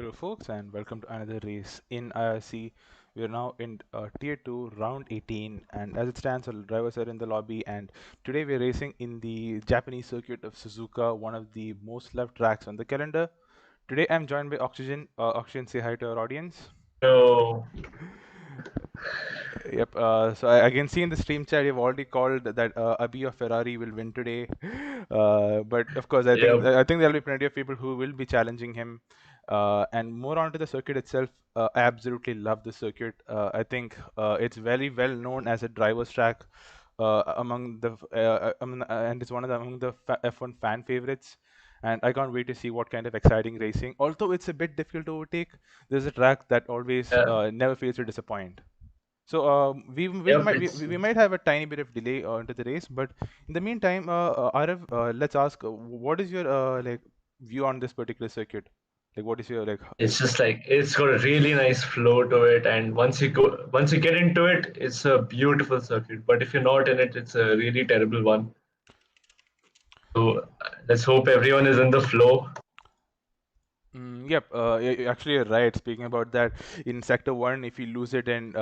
Hello, folks, and welcome to another race in IRC. We are now in Tier 2, round 18, and as it stands, our drivers are in the lobby. And today we are racing in the Japanese circuit of Suzuka, one of the most loved tracks on the calendar. Today I'm joined by Oxygen. Oxygen, say hi to our audience. So Yep. So I can see in the stream chat you've already called that Abi of Ferrari will win today. But of course, yep, I think there'll be plenty of people who will be challenging him. And more onto the circuit itself, I absolutely love the circuit. I think it's very well known as a driver's track and it's one of the among the F1 fan favorites. And I can't wait to see what kind of exciting racing. Although it's a bit difficult to overtake, there's a track that always never fails to disappoint. So yep. It's we might have a tiny bit of delay into the race, but in the meantime, Arav, let's ask, what is your view on this particular circuit? Like, what is your it's just like it's got a really nice flow to it, and once you get into it, it's a beautiful circuit. But if you're not in it, it's a really terrible one. So let's hope everyone is in the flow. Yep, actually you're right. Speaking about that, in sector one, if you lose it and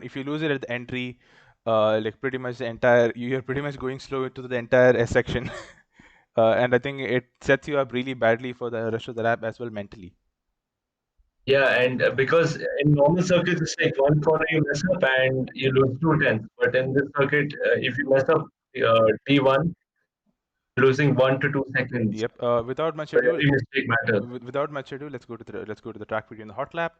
if you lose it at the entry, like pretty much the entire, you're pretty much going slow into the entire S section, and I think it sets you up really badly for the rest of the lap as well mentally. Yeah, and because in normal circuits, it's like one corner you mess up and you lose 2 tenths. But in this circuit, if you mess up T1, losing 1 to 2 seconds. Yep. Without much But ado, every mistake matters. without much ado, let's go to the track video in the hot lap.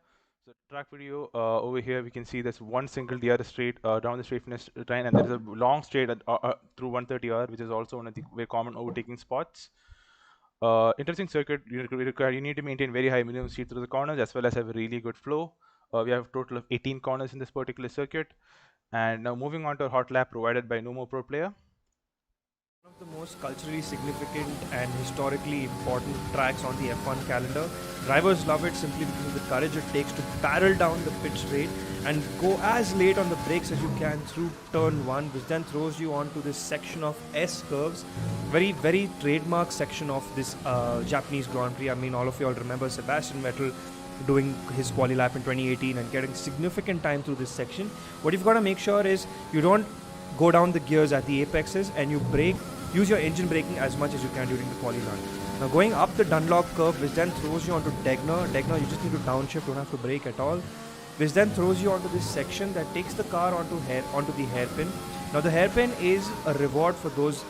So track video over here, we can see there's one single DRS straight down the straight finish line, and there is a long straight through 130R, which is also one of the very common overtaking spots. Interesting circuit. You need to maintain very high minimum speed through the corners as well as have a really good flow. We have a total of 18 corners in this particular circuit. And now moving on to a hot lap provided by Numo Pro Player. One of the most culturally significant and historically important tracks on the F1 calendar. Drivers love it simply because of the courage it takes to barrel down the pit straight and go as late on the brakes as you can through turn 1, which then throws you onto this section of S curves. Very, very trademark section of this Japanese Grand Prix. I mean, all of you all remember Sebastian Vettel doing his quali lap in 2018 and getting significant time through this section. What you've got to make sure is you don't go down the gears at the apexes and you brake, use your engine braking as much as you can during the quali run. Now going up the Dunlop curve, which then throws you onto Degner, you just need to downshift, don't have to brake at all, which then throws you onto this section that takes the car onto the hairpin. Now the hairpin is a reward for those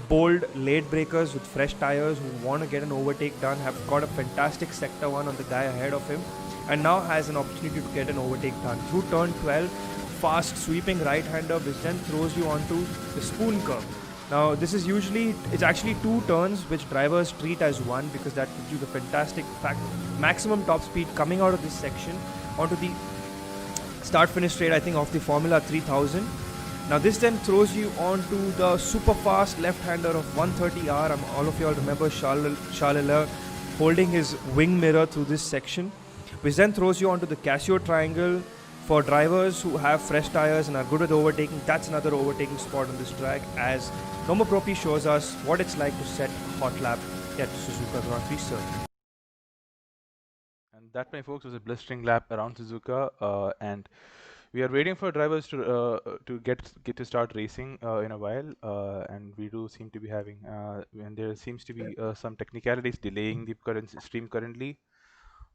bold late breakers with fresh tires who want to get an overtake done, have got a fantastic sector 1 on the guy ahead of him, and now has an opportunity to get an overtake done. Through turn 12, fast sweeping right-hander which then throws you onto the spoon curve. Now this is it's actually 2 turns which drivers treat as one because that gives you the fantastic maximum top speed coming out of this section onto the start finish straight, I think, of the Formula 3000. Now this then throws you onto the super fast left-hander of 130R. All of you all remember Charles Leclerc holding his wing mirror through this section, which then throws you onto the Casio triangle. For drivers who have fresh tires and are good at overtaking, that's another overtaking spot on this track, as Nomo Propi shows us what it's like to set a hot lap at Suzuka Grand Prix circuit. And that, my folks, was a blistering lap around Suzuka, and we are waiting for drivers to get to start racing in a while, and we do seem to be having, and there seems to be some technicalities delaying the current stream currently.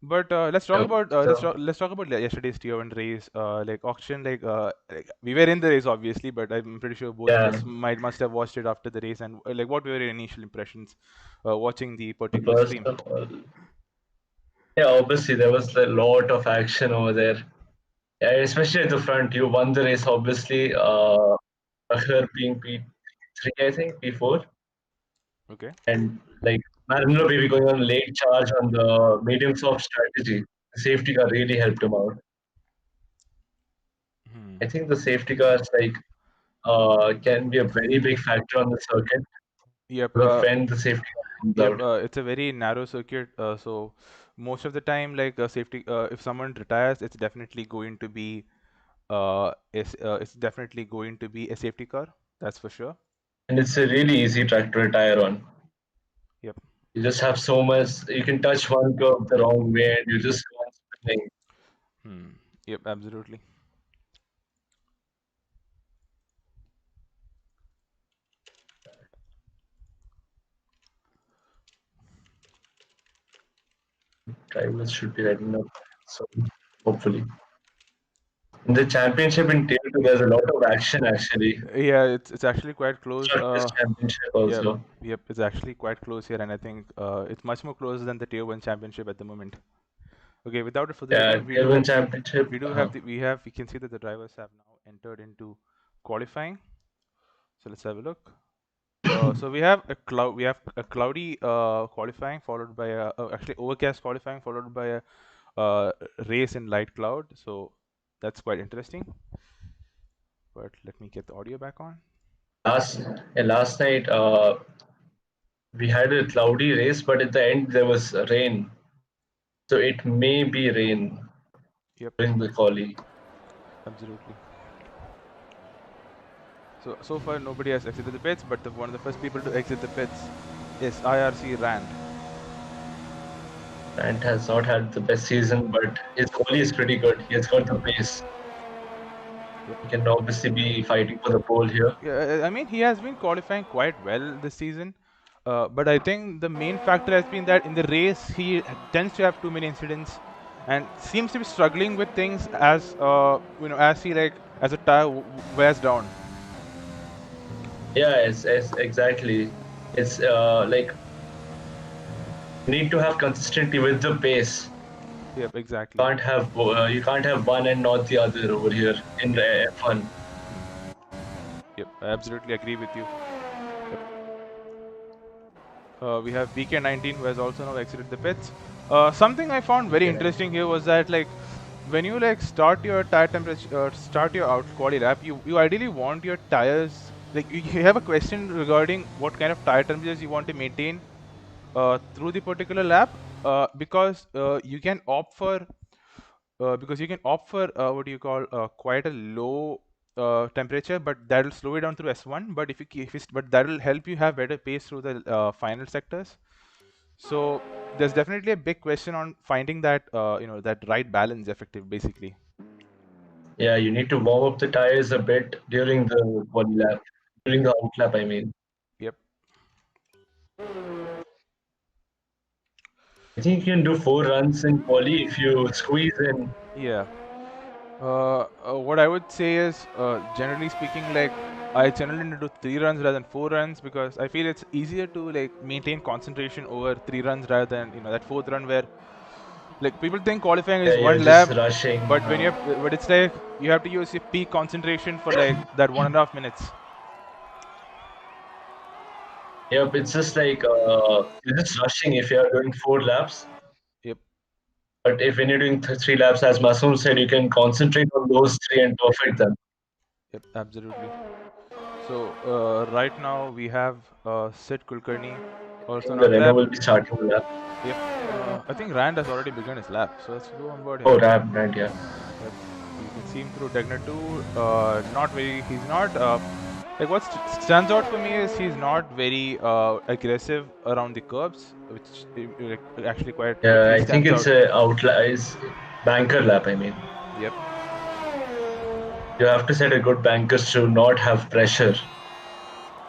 But let's talk Yep. about So let's talk about yesterday's Tier 1 race. Like auction, like we were in the race obviously, but I'm pretty sure both of yeah, us must have watched it after the race. And like, what were your initial impressions watching the particular first stream? of all, yeah, obviously there was a lot of action over there. Yeah, especially at the front. You won the race, obviously. Her being P3, I think, P4. Okay. And like Marinello baby going on late charge on the medium soft strategy. The safety car really helped him out. Hmm. I think the safety cars can be a very big factor on the circuit Yep. because when the safety car comes Yep. out. It's a very narrow circuit, so most of the time, like safety, if someone retires, it's definitely going to be a safety car. That's for sure. And it's a really easy track to retire on. Yep. You just have so much. You can touch one curve the wrong way, and you just go on spinning. Yep, absolutely. Drivers should be ready up. So hopefully, in the championship in Tier 2, there's a lot of action actually. Yeah, it's actually quite close. This championship Yep, also. yep, it's actually quite close here, and I think it's much more closer than the Tier 1 championship at the moment. Okay, without further Yeah, ado, Tier 1 championship. we can see that the drivers have now entered into qualifying. So let's have a look. So we have a cloudy qualifying followed by a actually overcast qualifying followed by a race in light cloud. So that's quite interesting. But let me get the audio back on. Last night, we had a cloudy race, but at the end there was rain. So it may be rain Yep, during the quali. absolutely. So far nobody has exited the pits, but one of the first people to exit the pits is IRC Rand. Rand has not had the best season, but his quali is pretty good. He has got the pace. Yep. He can obviously be fighting for the pole here. Yeah, I mean he has been qualifying quite well this season, but I think the main factor has been that in the race he tends to have too many incidents, and seems to be struggling with things as as he as a tire wears down. Yeah, it's exactly. It's like you need to have consistency with the pace. Yep, exactly. You can't have one and not the other over here in the F1. Yep, I absolutely agree with you. Yep. We have BK19 who has also now exited the pits. Something I found very interesting here was that when you start your tire temperature, start your out quali lap, you ideally want your tires you have a question regarding what kind of tire temperatures you want to maintain through the particular lap because you can opt for what do you call quite a low temperature, but that will slow it down through S1. But but that will help you have better pace through the final sectors. So there's definitely a big question on finding that that right balance effective basically. Yeah, you need to warm up the tires a bit during the quali lap, during the out lap, I mean. Yep. I think you can do 4 runs in quali if you squeeze in. Yeah. What I would say is, generally speaking, I generally do 3 runs rather than 4 runs because I feel it's easier to maintain concentration over 3 runs rather than that fourth run where people think qualifying is You're one just lap, rushing. but but it's like you have to use your peak concentration for that 1.5 minutes. Yep, it's just like you're just rushing if you're doing 4 laps. Yep. But if when you're doing 3 laps, as Masoom said, you can concentrate on those 3 and perfect them. Yep, absolutely. So right now we have Sid Kulkarni also on The our Renault lap. will be starting the lap. Yep. I think Rand has already begun his lap, so let's go on board him. Oh, Rand, yeah. Yep. You can see him through Degner 2. Not very. He's not. What stands out for me is he's not very aggressive around the curbs, which actually quite Yeah, literally I think stands it's out. is banker lap, I mean. Yep. You have to set a good bankers to not have pressure.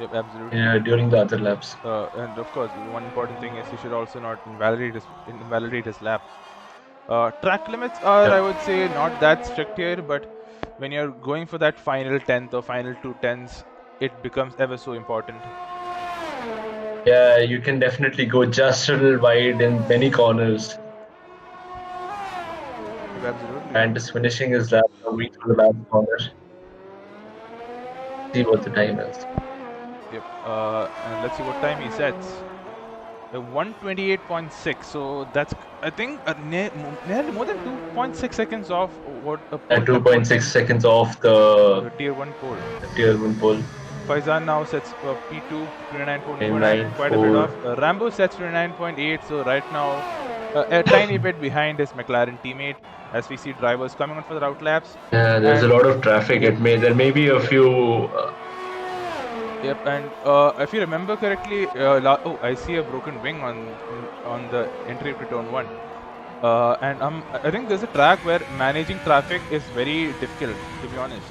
Yep, absolutely. During the other laps. And of course, one important thing is he should also not invalidate his lap. Track limits are, I would say, not that strict here, but when you're going for that final 10th or final 2/10s, it becomes ever so important. Yeah, you can definitely go just a little wide in many corners. Yep, absolutely. And is finishing his lap, going through the last corner. See what the time is. Yep. And let's see what time he sets. 128.6. So that's, I think, nearly more than 2.6 seconds off what a 2.6 seconds off the Tier 1 pole. Tier 1 pole. Faizan now sets P2 29.49, quite a bit off. Rambo sets 29.8, so right now a tiny bit behind his McLaren teammate as we see drivers coming on for the route laps. Yeah, there's a lot of traffic. There may be a few Yep, and if you remember correctly, oh, I see a broken wing on the entry to turn 1. And I think there's a track where managing traffic is very difficult, to be honest.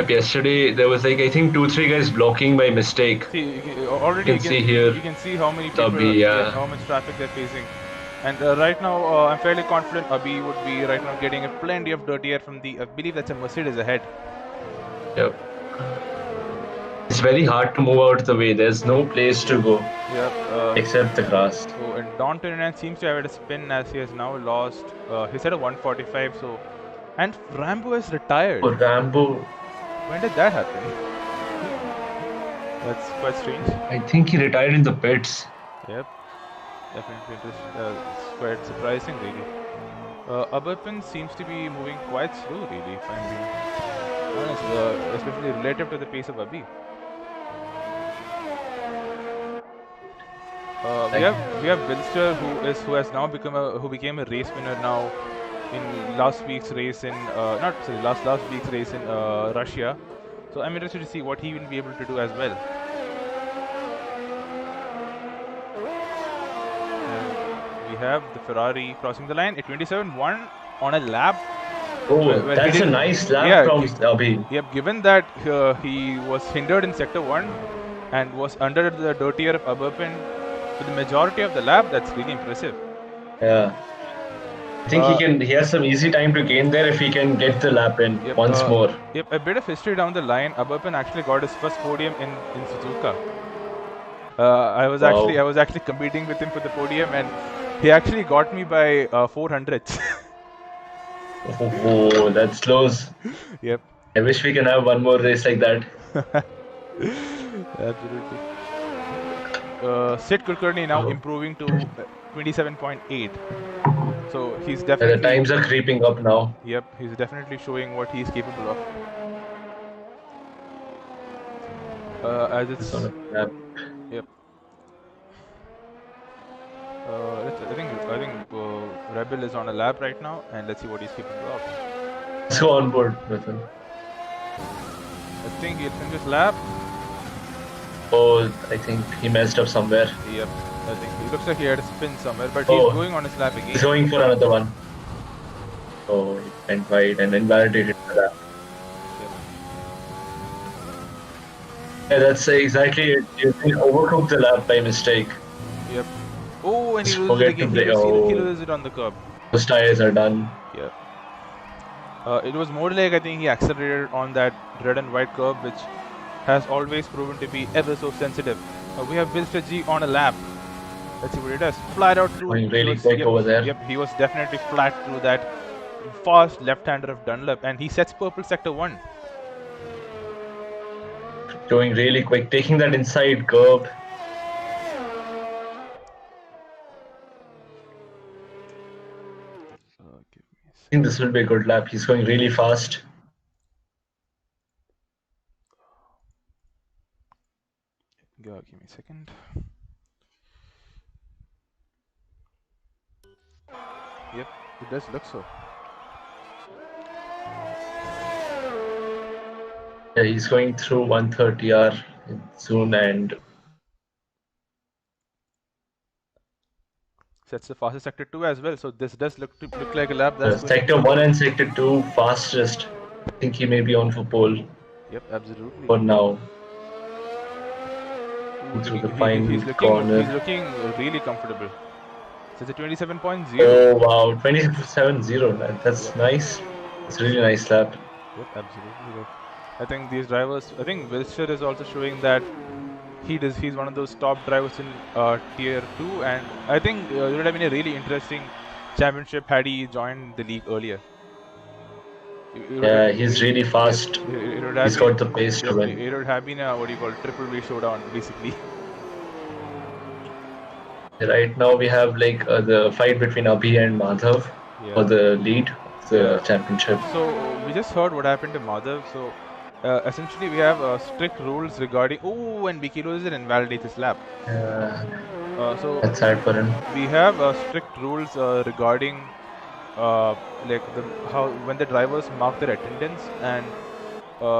Yesterday there was like I think 2-3 guys blocking by mistake. See, already You can see here. you can see how many Abhi, people, yeah. how much traffic they're facing. And right now, I'm fairly confident Abhi would be right now getting plenty of dirty air from the. I believe that's a Mercedes ahead. Yep. It's very hard to move out of the way. There's no place to go. Yep. Except the grass. So, and Don 29 seems to have had a spin as he has now lost. He's at a 145. So, and Rambo is retired. Oh, Rambo. When did that happen? That's quite strange. I think he retired in the pits. Yep. Definitely interesting. It's quite surprising, really. Aberpin seems to be moving quite slow, really, if I'm being honest, especially relative to the pace of Abhi. We have Wilster who has now became a race winner now in last week's race in last week's race in Russia. So I'm interested to see what he will be able to do as well. And we have the Ferrari crossing the line at 27-1 on a lap. Oh, that's a nice lap from Abhi. Yep, given that he was hindered in sector 1 and was under the dirty air of Aberpin for the majority of the lap, that's really impressive. Yeah. I think he has some easy time to gain there if he can get the lap in once more. Yep, a bit of history down the line. Aberpin actually got his first podium in Suzuka. I was actually competing with him for the podium, and he actually got me by 400ths. Oh, that's close. Yep. I wish we can have one more race like that. Absolutely. Sid Kulkarni now improving to 27.8. So he's definitely. The times are creeping up now. Yep, he's definitely showing what he's capable of. As it's. Yep. I think Rebel is on a lap right now, and let's see what he's capable of. Let's go on board with him. I think he'll finish his lap. Oh, I think he messed up somewhere. Yep, I think he looks like he had a spin somewhere, but he's going on his lap again. He's going for another one. Oh, he went wide and invalidated the lap. Yep. Yeah, that's exactly it. You can overcook the lap by mistake. Yep. Oh, and he loses it again. He loses it on the curb. Those tires are done. Yep. It was more like I think he accelerated on that red and white curb, which has always proven to be ever so sensitive. We have Wilster G on a lap. Let's see what he does. Flat out through. Going really quick over there. Yep, he was definitely flat through that fast left-hander of Dunlop, and he sets purple sector 1. Going really quick, taking that inside curb. I think this will be a good lap. He's going really fast. Give me a second. Yep, it does look so. Yeah, he's going through 130R soon and sets the fastest sector 2 as well. So this does look like a lap that's sector 1 and sector 2 fastest. I think he may be on for pole. Yep, absolutely. For now. Through the fine corner. He's looking really comfortable. So it's a 27.0. Oh wow, 27.0. That's nice. It's a really nice lap. Yep, absolutely. I think these drivers. I think Wilster is also showing that he's one of those top drivers in Tier 2, and I think it would have been a really interesting championship had he joined the league earlier. Yeah, he's really fast. He's got the pace to win. It would have been a triple V showdown basically. Right now we have like the fight between Abhi and Madhav for the lead of the championship. So we just heard what happened to Madhav. So essentially we have strict rules regarding. Oh, and Vicky loses it and invalidates his lap. So that's sad for him. We have strict rules regarding like how when the drivers mark their attendance, and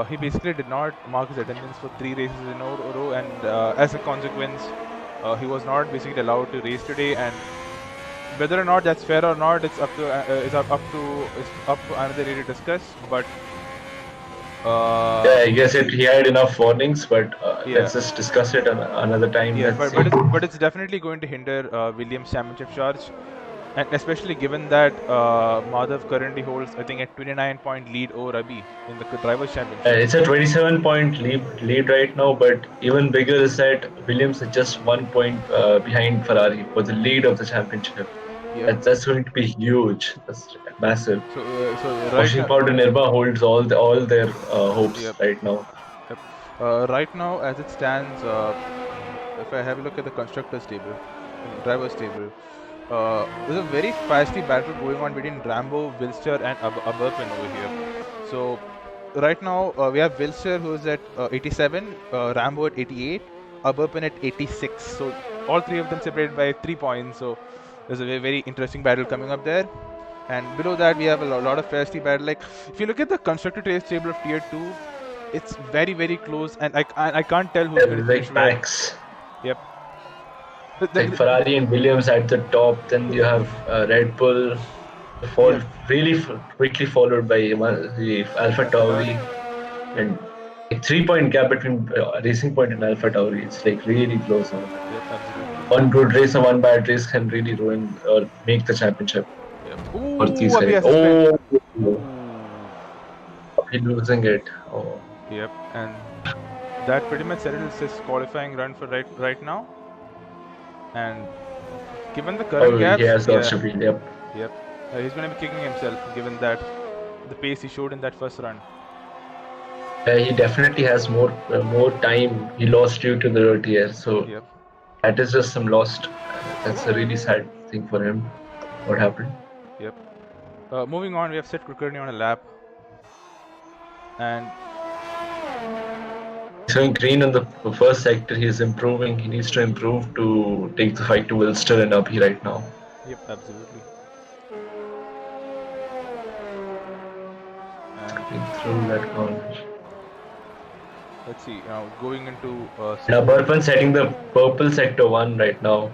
he basically did not mark his attendance for 3 races in a row, and as a consequence, he was not basically allowed to race today. And whether or not that's fair or not, it's up to another day to discuss. But Yeah, I guess he had enough warnings, but yeah. let's just discuss it another time. Yeah, Let's but see. it's definitely going to hinder Williams' championship charge, and especially given that Madhav currently holds, I think, a 29-point lead over Abhi in the drivers' championship. It's a 27-point lead right now, but even bigger is that Williams is just 1 point behind Ferrari for the lead of the championship. Yep. That's going to be huge. That's massive. So right Pushing now, forward to Nirma holds all their hopes Yep. right now. Yep. Right now, as it stands, if I have a look at the constructors table, drivers table, there's a very feisty battle going on between Rambo, Wilster, and Aberpin over here. So right now we have Wilster who's at 87, Rambo at 88, Aberpin at 86. So all three of them separated by 3 points. So there's a very, very interesting battle coming up there. And below that we have a lot of feisty battle. Like if you look at the constructor race table of tier 2, it's very, very close, and I can't tell who's going to finish where. Packs. Yep. Like Ferrari and Williams at the top, then you have Red Bull, really quickly followed by the Alpha Tauri, and a 3-point gap between Racing Point and Alpha Tauri. It's like really close. Yep, absolutely. One good race and one bad race can really ruin or make the championship. Yep. For these guys. He's losing it. Oh. Yep, and that pretty much settles his qualifying run for right now. And given the current gaps, he has got speed. Yep. Yep. He's going to be kicking himself given that the pace he showed in that first run. He definitely has more time he lost due to the dirty air. So yep. That is just some lost. That's a really sad thing for him. What happened? Yep. Moving on, we have Sid Kulkarni on a lap. And he's going green on the first sector. He's improving. He needs to improve to take the fight to Wilster and Abhi right now. Yep, absolutely. Through that corner. Let's see. Now going into. Burpan setting the purple sector 1 right now.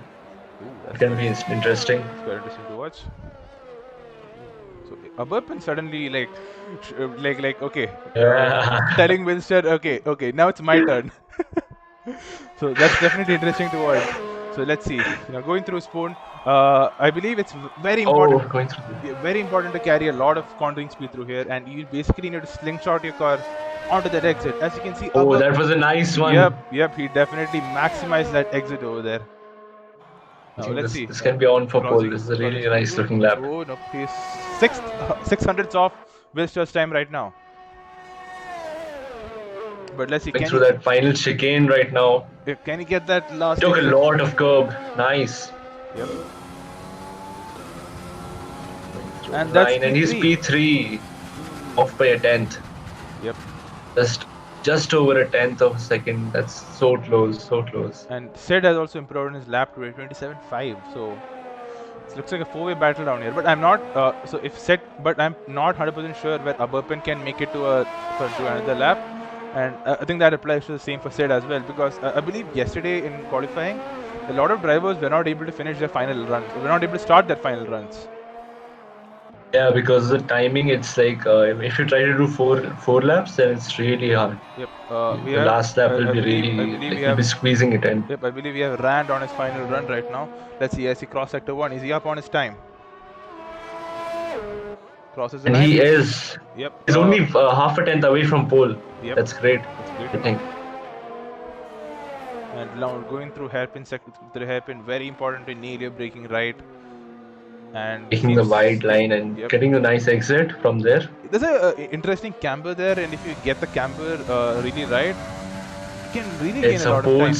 It can be interesting. It's very interesting to watch. So Aberpin suddenly like okay, telling Wilster, okay, now it's my turn. So that's definitely interesting to watch. So let's see. Going through Spoon, I believe it's very important. Very important to carry a lot of countering speed through here, and you basically need to slingshot your car onto that exit. As you can see. That was a nice one. Yep. He definitely maximized that exit over there. Now, let's see. This can be on for pole. This is a really nice looking lap. Oh no, he's 600ths off Wilster's time right now. But let's see. Going through that final chicane right now. Can he get that last? Took a lot of curb. Nice. Yep. And that's and he's P3, off by a 10th. Yep. Just over a 10th of a second. That's so close, so close. And Sid has also improved in his lap to 27.5. So it looks like a 4-way battle down here. But I'm not. But I'm not 100% sure where Aberpin can make it to another lap. And I think that applies to the same for Sid as well, because I believe yesterday in qualifying, a lot of drivers were not able to finish their final runs. They were not able to start their final runs. Yeah, because the timing, it's like if you try to do four laps, then it's really hard. Yep. The last lap will be really. He'll be squeezing it in. Yep. I believe we have Rand on his final run right now. Let's see. As he cross sector 1, is he up on his time? Crosses the line. He is. Yep. He's only half a 10th away from pole. Yep. That's great. I think. And now going through hairpin sector, very important to nail your braking right. And taking the wide line and getting a nice exit from there. There's a interesting camber there, and if you get the camber really right, you can really gain a lot of time.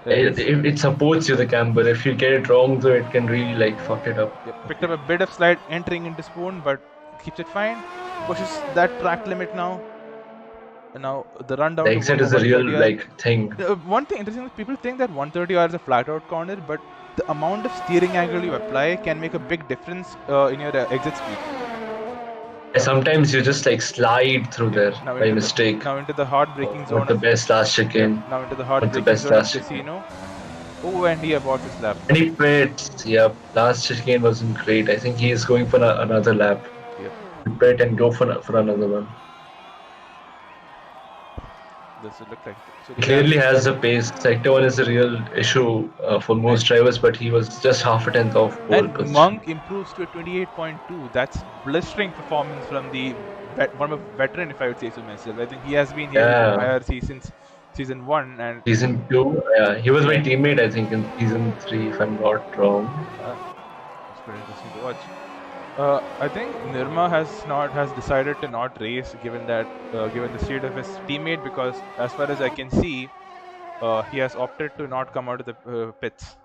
It supports you, the camber. If you get it wrong, though, it can really like fuck it up. Yep. Picked up a bit of slide entering into Spoon, but keeps it fine. Pushes that track limit now. And now the run down. The exit is a real thing. One thing interesting is people think that 130R is a flat out corner, but the amount of steering angle you apply can make a big difference in your exit speed. Sometimes you just like slide through there Now by into mistake. now into the heartbreaking zone What the of best last chicken. now into the What the heartbreaking best zone of last chicken. Casino. Oh, and he aborts his lap. And he quits. Yep. Last chicken wasn't great. I think he is going for another lap. Yep. Quit and go for another one. Does it look like? So He clearly has the pace. Sector 1 is a real issue for most drivers, but he was just half a tenth off pole And position. Monk improves to a 28.2. That's blistering performance from the one of veteran, if I would say so myself. I think he has been here in IRC since season 1 and season 2. Yeah, he was my teammate, I think, in season 3, if I'm not wrong. It's pretty interesting to watch. I think Nirma has decided to not race given the state of his teammate, because as far as I can see, he has opted to not come out of the pits.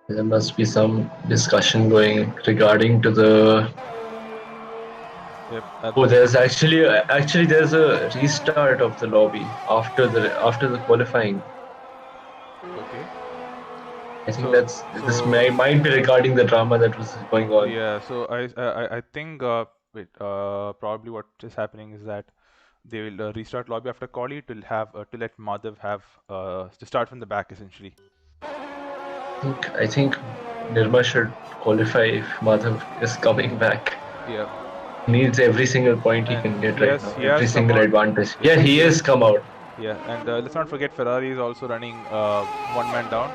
There must be some discussion going regarding to the. Yep. Oh, there's actually there's a restart of the lobby after the qualifying. Okay. I think this might be regarding the drama that was going on. Yeah. So I think probably what is happening is that they will restart lobby after quali to let Madhav have to start from the back essentially. I think Nirma should qualify if Madhav is coming back. Yeah. He needs every single point he can get right now. Every single advantage. Yeah, he has come out. Yeah, and let's not forget Ferrari is also running one man down.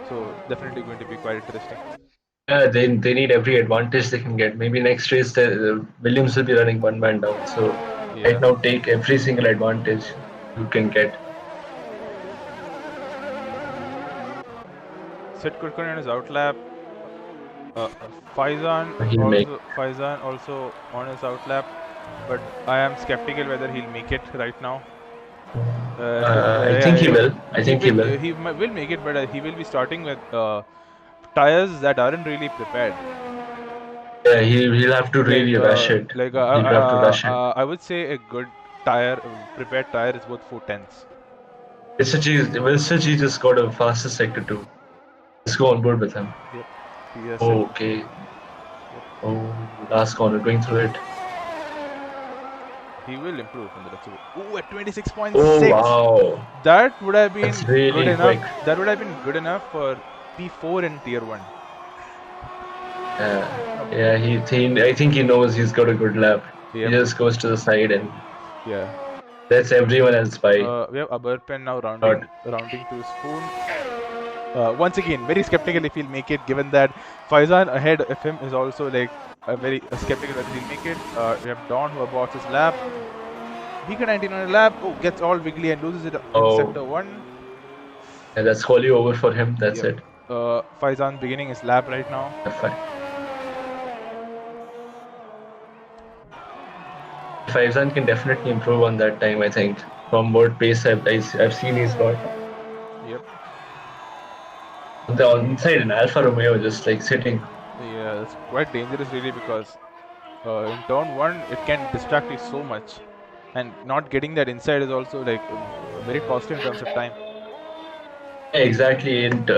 So definitely going to be quite interesting. Yeah, they need every advantage they can get. Maybe next race Williams will be running one man down. So right now take every single advantage you can get. Sid Kurkun on his outlap. Faizan also on his outlap, but I am skeptical whether he'll make it right now. I think he will. He will. He will make it, but he will be starting with tires that aren't really prepared. Yeah, he'll have to really rush it. He'll have to rush it. I would say a good prepared tire is worth 4/10. Wilsaji just got a fastest sector 2. Let's go on board with him. Yep. Oh, okay. Yep. Oh, last corner going through it. He will improve from the rest of it. Oh, at 26.6. Oh, wow. That would have been really good enough. Quick. That would have been good enough for P4 in Tier 1. Yeah, I think he knows he's got a good lap. Yep. He just goes to the side and that's everyone else by. We have Aberpen now rounding to his spoon. Once again, very skeptical if he'll make it, given that Faizan ahead of him is also like very skeptical that he'll make it. We have Don who aborts his lap. BK19 on a lap. Oh, gets all wiggly and loses it in sector 1. And that's wholly over for him. That's it. Faizan beginning his lap right now. Fine. Faizan can definitely improve on that time, I think. From what pace I've seen he's got. Yep. The inside an Alfa Romeo just like sitting. Yeah, it's quite dangerous really, because in turn 1 it can distract you so much, and not getting that inside is also like very costly in terms of time. Yeah, exactly, and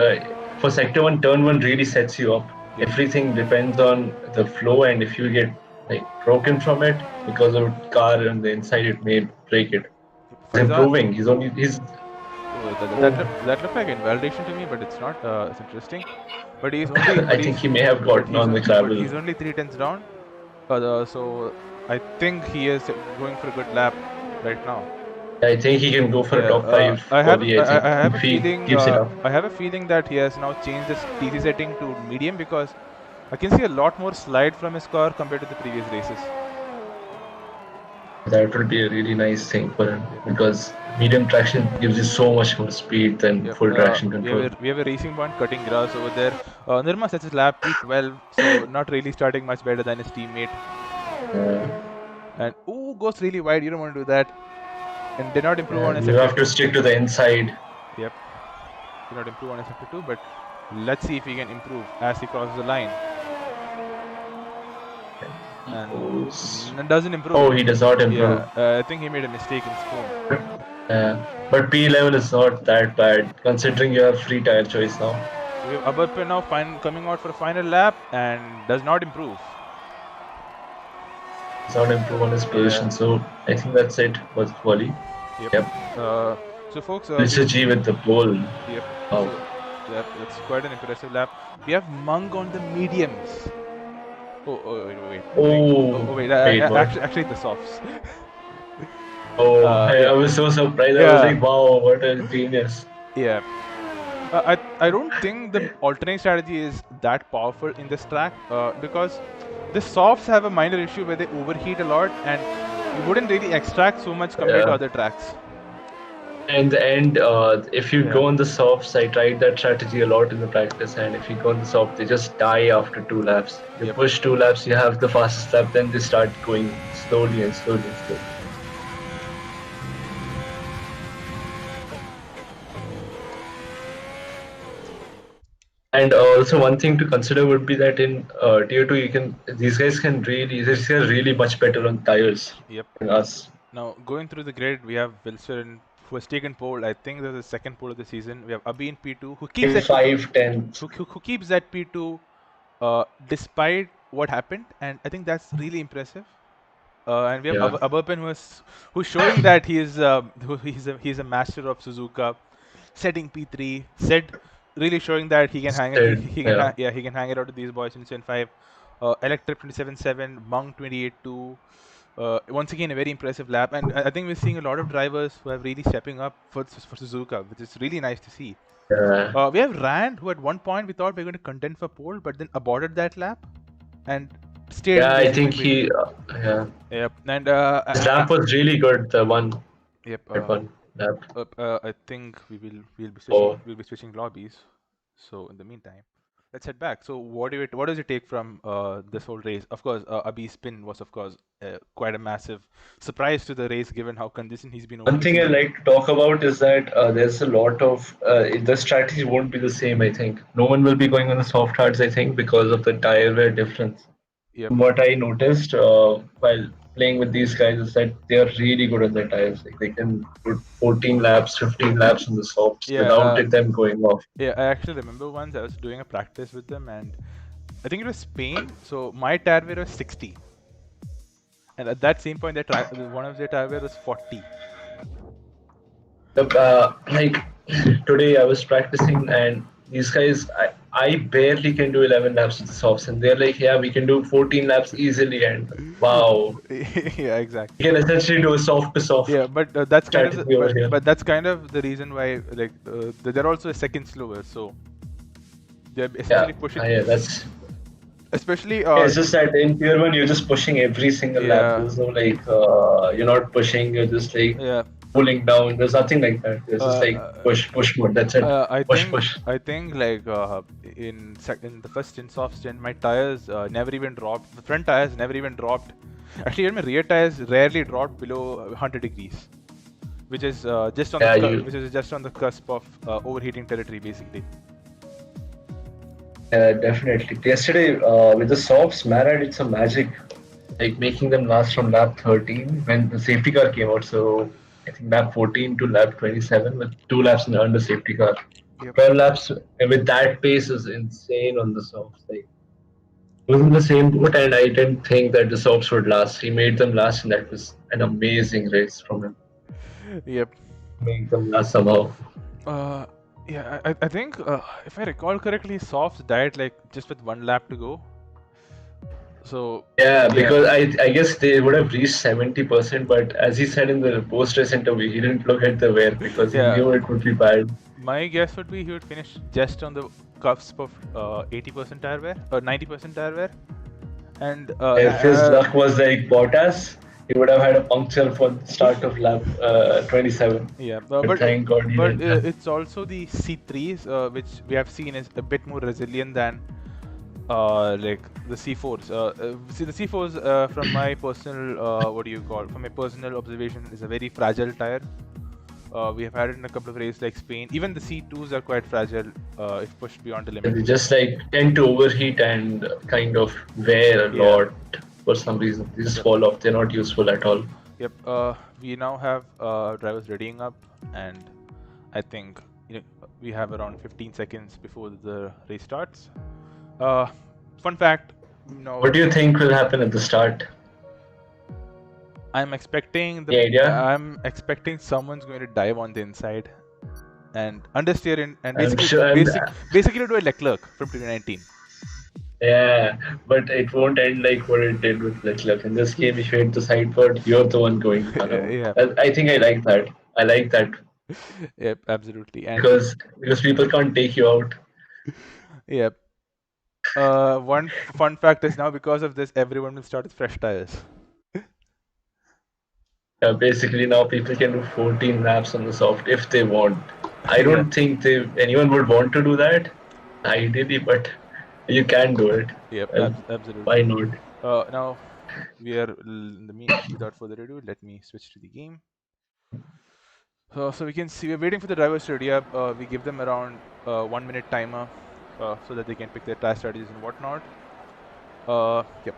for sector 1, turn 1 really sets you up. Yep. Everything depends on the flow, and if you get like broken from it because of car and the inside, it may break it. He's improving. That looked like invalidation to me, but it's not. It's interesting. But he's only. I think he may have gotten on the gravel. He's only 3/10 down. So I think he is going for a good lap right now. I think he can go for a top 5. I have a feeling. I have a feeling that he has now changed his TC setting to medium, because I can see a lot more slide from his car compared to the previous races. That would be a really nice thing for him, because medium traction gives you so much more speed than full traction control. We have a racing bond cutting grass over there. Nirma sets his lap P12, so not really starting much better than his teammate. And goes really wide. You don't want to do that. And did not improve on his sector 2. You have to stick to the inside. Yep. Did not improve on his sector 2, but let's see if he can improve as he crosses the line. And doesn't improve. Oh, he does not improve. Yeah, I think he made a mistake in spoon. But P11 is not that bad, considering you have free tire choice now. We have Aberpen now coming out for a final lap and does not improve. He's not improve on his position. So I think that's it for Wally. Yep. Yep. So folks, Mr. G with the pole. yep. Wow. So that's quite an impressive lap. We have Mung on the mediums. Wait. Wait, what? Actually, the softs. Oh, I Yeah. was so surprised. I was Yeah. like, wow, what a genius. Yeah. I don't think the alternate strategy is that powerful in this track because the softs have a minor issue where they overheat a lot and you wouldn't really extract so much compared to Yeah. other tracks. And the end, if you Yeah. go on the softs, I tried that strategy a lot in the practice. And if you go on the soft, they just die after 2 laps. You Yep. push 2 laps, you have the fastest lap, then they start going slowly and slowly and slowly. And also one thing to consider would be that in tier 2, these guys are really much better on tires Yep. than us. Now going through the grid, we have Wilson who has taken pole. I think that's the second pole of the season. We have Abhi in P2 who keeps that P2 5-10. who keeps that P2 despite what happened, and I think that's really impressive. And we have Yeah. Aberpen who's showing that he's a master of Suzuka, setting P3, really showing that he can hang it. He can Yeah. he can hang it out to these boys in Gen 5. Electric 27-7, Monk 28-2. Once again, a very impressive lap, and I think we're seeing a lot of drivers who are really stepping up for Suzuka, which is really nice to see. Yeah. We have Rand, who at one point we thought we were going to contend for pole, but then aborted that lap and stayed Yeah, I think between. yeah. Yep, and His lap was really good. The one, yep. that one lap. I think Oh. we'll be switching lobbies. So in the meantime, let's head back. So what does it take from this whole race? Of course, Abhi's spin was of course quite a massive surprise to the race given how consistent he's been over One the thing I season. like to talk about is that there's a lot of the strategy won't be the same. I think no one will be going on the soft hards. I think because of the tire wear difference. Yep. What I noticed while playing with these guys is that they are really good on their tires. Like they can put 14 laps, 15 laps on the softs Yeah. without them going off. Yeah. I actually remember once I was doing a practice with them, and I think it was Spain. So my tire wear was 60, and at that same point, one of their tire wear was 40. Like today, I was practicing, and these guys, I barely can do 11 laps with the softs, and they're like, "Yeah, we can do 14 laps easily." And wow, Yeah, exactly. you can essentially do a soft to soft Yeah, but that's kind of strategy over here. but that's kind of the reason why like they're also a second slower, so they're essentially pushing. Yeah, that's. Especially It's just that in tier 1, you're just pushing every single lap. yeah. There's no like, you're not pushing. You're just like Yeah. pulling down. There's nothing like that. There's just like push mode. That's it. Push. I think like in the first gen soft gen, my tires never even dropped. The front tires never even dropped. Actually, even my rear tires rarely dropped below 100 degrees, which is just on which is just on the cusp of overheating territory, basically. Definitely. Yesterday, with the softs, Mara did some magic, like making them last from lap 13 when the safety car came out. So I think lap 14 to lap 27 with 2 laps under safety car. Yep. 12 laps with that pace is insane on the softs. Like, it was in the same boat, and I didn't think that the softs would last. He made them last, and that was an amazing race from him. Yep. Make them last somehow. Yeah, I think if I recall correctly, softs died like just with 1 lap to go. So yeah, because I guess they would have reached 70%, but as he said in the post race interview, he didn't look at the wear because he knew it would be bad. My guess would be he would finish just on the cusp of 80% tire wear or 90% tire wear. And if his luck was like Bottas, he would have had a puncture for the start of lap 27. Yeah, but thank God he didn't. It's also the C3s which we have seen is a bit more resilient than like the C4s. See, the C4s from my personal from my personal observation is a very fragile tire. We have had it in a couple of races like Spain. Even the C2s are quite fragile if pushed beyond the limit. They just like tend to overheat and kind of wear a lot for some reason. They just fall off. They're not useful at all. Yep. We now have drivers readying up, and I think we have around 15 seconds before the race starts. Fun fact. What do you think will happen at the start? I'm expecting Any idea? I'm expecting someone's going to dive on the inside and understeer and I'm basically sure. basically do a Leclerc from 2019. Yeah, but it won't end like what it did with Leclerc. In this game, if you hit the sideboard, you're the one going around. Yeah. I think I like that. I like that Yep, absolutely. And because people can't take you out. yep. One fun fact is now because of this, everyone will start with fresh tires. Basically, now people can do 14 laps on the soft if they want. I Yeah. don't think anyone would want to do that, ideally, but you can do it. Yep, Well, absolutely. why not? Now we are in the without further ado, let me switch to the game. So we can see we're waiting for the drivers to ready up. We give them around 1 minute timer so that they can pick their tire strategies and whatnot. Yep.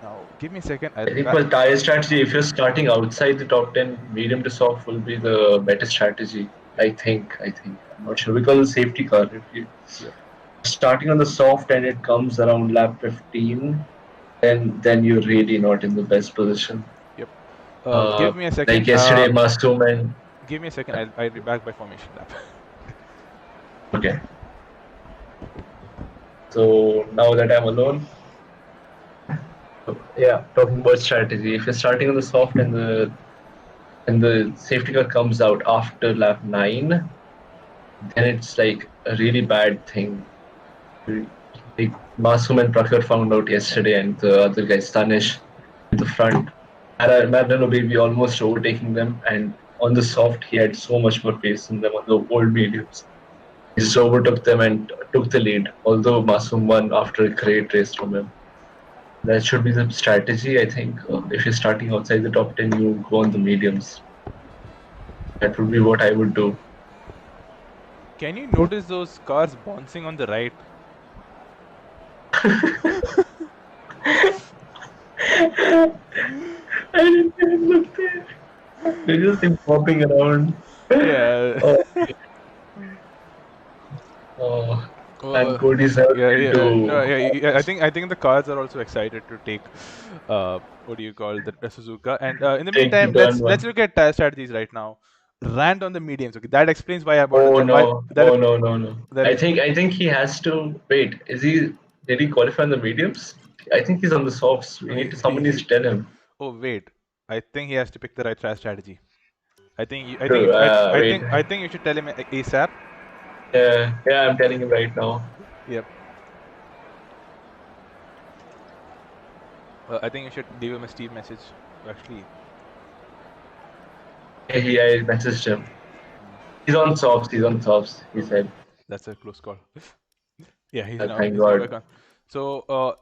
Now give me a second. I think for tire strategy, if you're starting outside the top 10, medium to soft will be the better strategy. I think. I'm not sure because of safety car. If you Yep. starting on the soft and it comes around lap 15, then you're really not in the best position. Yep. Give me a second. Like yesterday, Masoom and Give me a second. I'll be back by formation lap. okay. So now that I'm alone, yeah, talking about strategy. If you're starting on the soft and the safety car comes out after lap 9, then it's like a really bad thing. Like Masoom and Prakhar found out yesterday, and the other guy Stanish in the front. Maradona baby almost overtaking them, and on the soft he had so much more pace than them on the old mediums. He just overtook them and took the lead. Although Masoom won after a great race from him. That should be the strategy, I think. If you're starting outside the top 10, you go on the mediums. That would be what I would do. Can you notice those cars bouncing on the right? I didn't even look there. They're just like popping around. Yeah. And Cody's never been to. No, I think the cars are also excited to take what do you call the Suzuka. And in the Take the meantime, turn let's one. look at tire strategies right now. Rand on the mediums. Okay, that explains why I bought Oh the why no! that Oh no! that I explains. think he has to wait. Is he? Did he qualify on the mediums? I think he's on the softs. We need to. Someone needs to tell him. Oh wait, I think he has to pick the right tire strategy. I think Wait. I think you should tell him ASAP. Yeah, I'm telling him right now. Yep. I think you should leave him a Steve message. Actually, Yeah, I messaged him. He's on softs. He said. that's a close call. Yeah, Thank he's now God. back on. So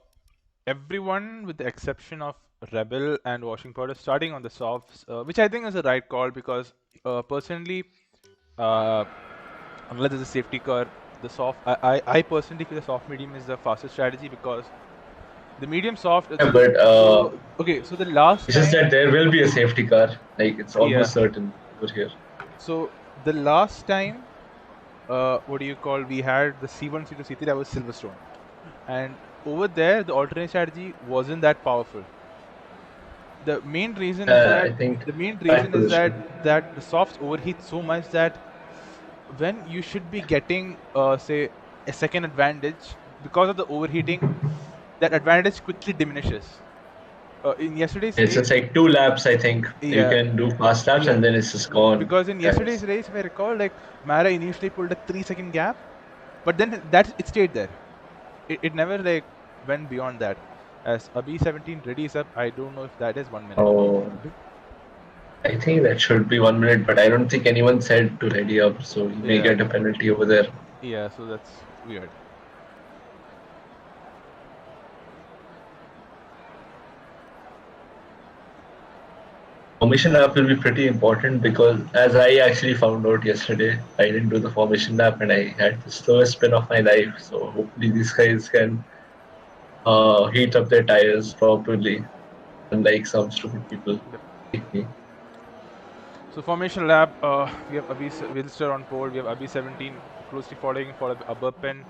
everyone with the exception of Rebel and Washing Powder starting on the softs, which I think is the right call because personally, unless there's a safety car, the soft I personally feel the soft medium is the fastest strategy because the medium soft. Yeah, but So okay, so the last it's just time. that there will be a safety car. Like it's almost Yeah. certain over here. So the last time, what do you call? We had the C1, C2, C3. That was Silverstone, and over there the alternate strategy wasn't that powerful. The main reason is I that think the main bad reason is position. that the softs overheat so much that when you should be getting say a second advantage because of the overheating, that advantage quickly diminishes. In yesterday's It's race, just like 2 laps. I think you yeah, can do fast laps and then it's just gone. because in yesterday's race, if I recall, like Mara initially pulled a 3 second gap, but then it stayed there. It never like went beyond that. As a B17 readies up, I don't know if that is 1 minute. Oh, I think that should be 1 minute, but I don't think anyone said to ready up, so he may Yeah. get a penalty over there. Yeah, so that's weird. Formation lap will be pretty important because, as I actually found out yesterday, I didn't do the formation lap and I had the slowest spin of my life. So hopefully these guys can heat up their tires properly, unlike some stupid people like me. So formation lab, we have Wilster on pole, we have Abi17 closely following for Aberpen.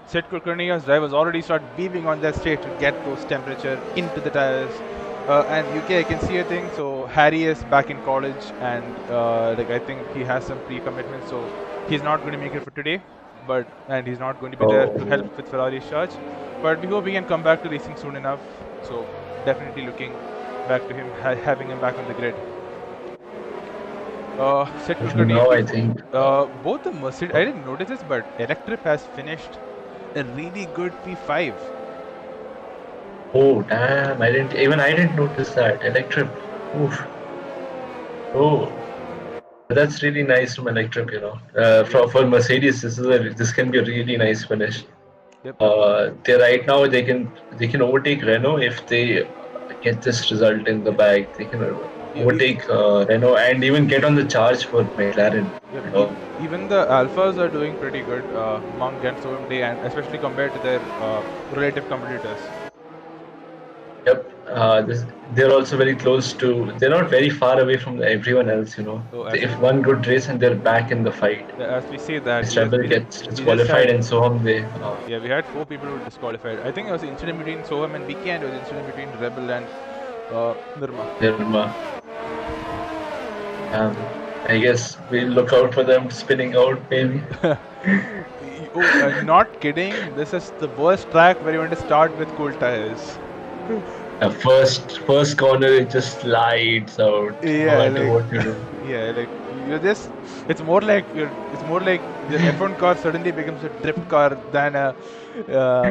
Sid Kulkarnia's drivers already start beaming on their straight to get those temperature into the tires. And UK, I can see a thing. So Harry is back in college, and like I think he has some pre-commitments, so he's not going to make it for today. And he's not going to be there to help with Ferrari's charge. But we hope he can come back to racing soon enough. So definitely looking back to him, having him back on the grid. Set Now I think. both the Mercedes. I didn't notice this, but Electrip has finished a really good P5. Oh damn! I didn't notice that. Electric. Oof. Oh, that's really nice from Electric. For Mercedes, this can be a really nice finish. Yep. They right now they can overtake Renault if they get this result in the bag. They can overtake Renault and even get on the charge for McLaren. Yep. Even the Alphas are doing pretty good, Monk and Soamde, and especially compared to their relative competitors. Yep. They're also very close to. They're not very far away from everyone else. If one good race and they're back in the fight. As we say that, Rebel gets disqualified and Soham they. Yeah, we had 4 people who were disqualified. I think it was an incident between Soham and BK, and it was an incident between Rebel and Nirma. I guess we'll look out for them spinning out, maybe. Not kidding. This is the worst track where you want to start with cool tires. First corner, it just slides out. Yeah, no matter what you do. Yeah, like you're just. It's more like the F1 car suddenly becomes a drift car than a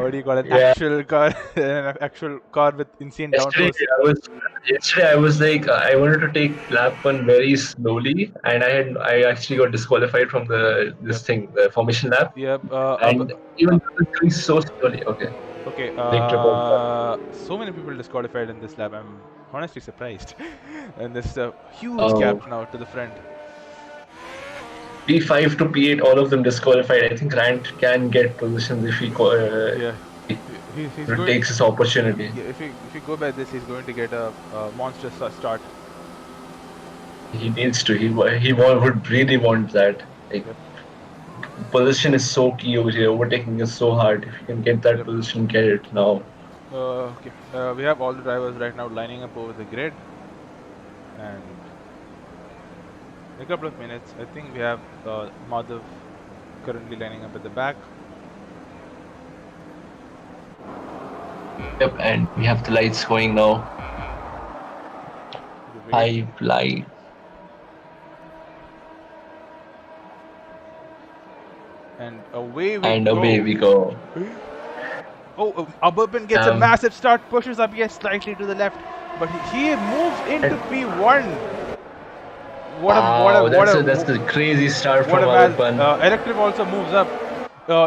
what do you call it? Actual car, an actual car with insane downforce. Yesterday I was like, I wanted to take lap 1 very slowly, and I actually got disqualified from the formation lap. Yep. And even doing so slowly. Okay. Okay. So many people disqualified in this lap. I'm honestly surprised. And there's a huge gap now to the front. P5 to P8, all of them disqualified. I think Grant can get positions if he takes his opportunity. Yeah, if you go by this, he's going to get a monstrous start. He needs to. He would really want that. Position is so key over here. Overtaking is so hard. If you can get that position, get it now. Okay. We have all the drivers right now lining up over the grid, and in a couple of minutes, I think we have Madhav currently lining up at the back. Yep, and we have the lights going now. 5 lights. And away we go. Oh, Aburban gets a massive start, pushes up yet slightly to the left, but he moves into P1. That's a crazy start from Aburban. Electric also moves up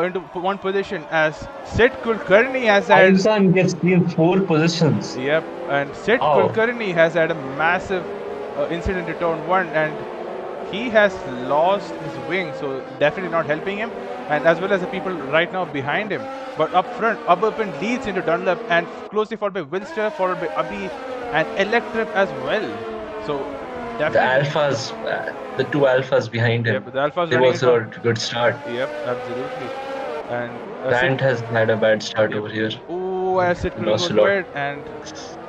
into 1 position as Sid Kulkarni has had. Ayusan gets in 4 positions. Yep, and Sid Kulkarni has had a massive incident in turn 1, and he has lost his wing, so definitely not helping him, and as well as the people right now behind him. But up front, Aburban leads into Dunlop, and closely followed by Wilster, followed by Abhi, and Electric as well. So definitely the 2 alphas behind him. Yep, the alphas they also got a good start. Yep, absolutely. And Grant has had a bad start over here. Oh, as it goes wide, and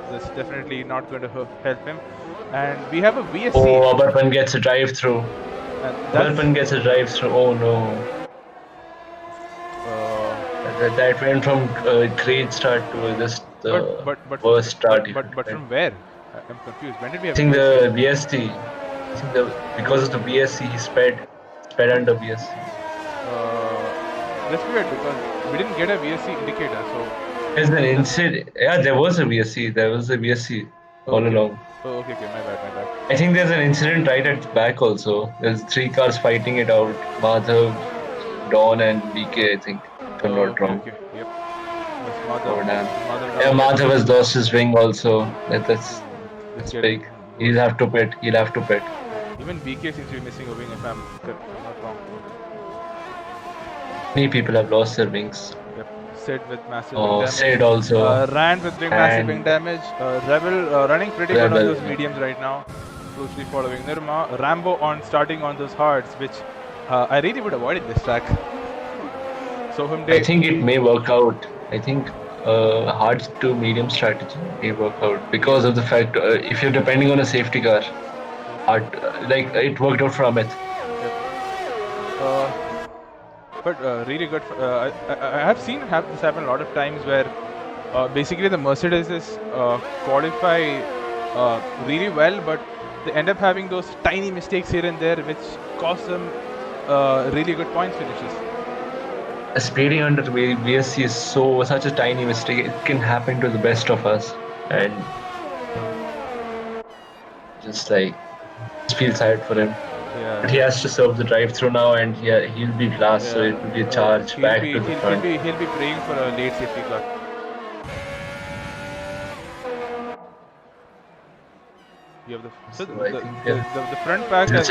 that's definitely not going to help him. And we have a VSC. Oh, Aburban gets a drive-through. Aburban gets a drive-through. Oh no. That went from a great start to just worst start. But from where? I'm confused. When did we have? I think the VSC. Because of the VSC, he sped under VSC. That's weird because we didn't get a VSC indicator. So there's an incident. Yeah, there was a VSC. There was a VSC all along. Oh, okay, my bad. I think there's an incident right at the back also. There's 3 cars fighting it out. Madhav, Dawn, and BK, I think. If I'm not wrong. Okay, yep. Madhav has lost his wing also. That's big. He'll have to pit. Even BK seems to be missing a wing if I'm not wrong. Many people have lost their wings. Yep. Sid with massive wing damage. Sid also. Rand with massive wing damage. Rebel running pretty good on those mediums right now. Closely following Nirma. Rambo starting on those hards, which I really would avoid in this track. So I think it may work out. I think hard to medium strategy may work out because of the fact if you're depending on a safety car, like it worked out for Amit. Yep. But really good. I have seen this happen a lot of times where basically the Mercedes qualify really well, but they end up having those tiny mistakes here and there, which cost them really good points finishes. Speeding under VSC is such a tiny mistake. It can happen to the best of us, and just feel sad for him. Yeah. But he has to serve the drive-through now, and he'll be last, so it will be a charge back to the front. He'll be praying for a late safety car. You have the front pack has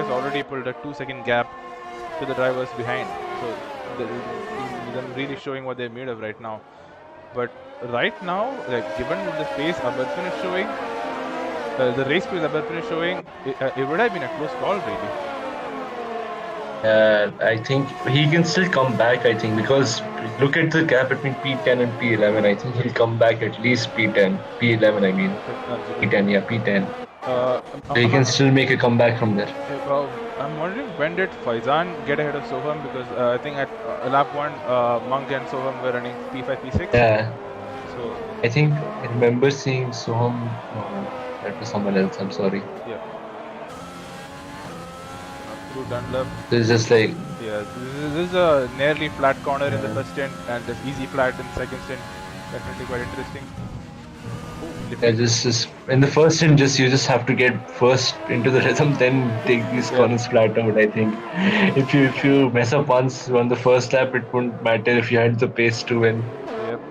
already pulled a 2-second gap to the drivers behind. So them really showing what they're made of right now. But right now, like given the pace Abarpin is showing, the race pace Abarpin is showing, it would have been a close call really. I think he can still come back. I think because look at the gap between P10 and P11. I think he'll come back at least P10, P11. I mean, P10, yeah, P10. So he can still make a comeback from there. I'm wondering when did Faizan get ahead of Soham, because I think at lap 1, Monk and Soham were running P5, P6. Yeah. So I think I remember seeing Soham. That was someone else. I'm sorry. Yeah. Through Dunlop. This is just like. Yeah, this is a nearly flat corner in the first stint and this easy flat in the second stint. Definitely quite interesting. Yeah, just in the first stint, you just have to get first into the rhythm, then take these corners flat out. I think if you mess up once on the first lap, it wouldn't matter if you had the pace to win. Yep.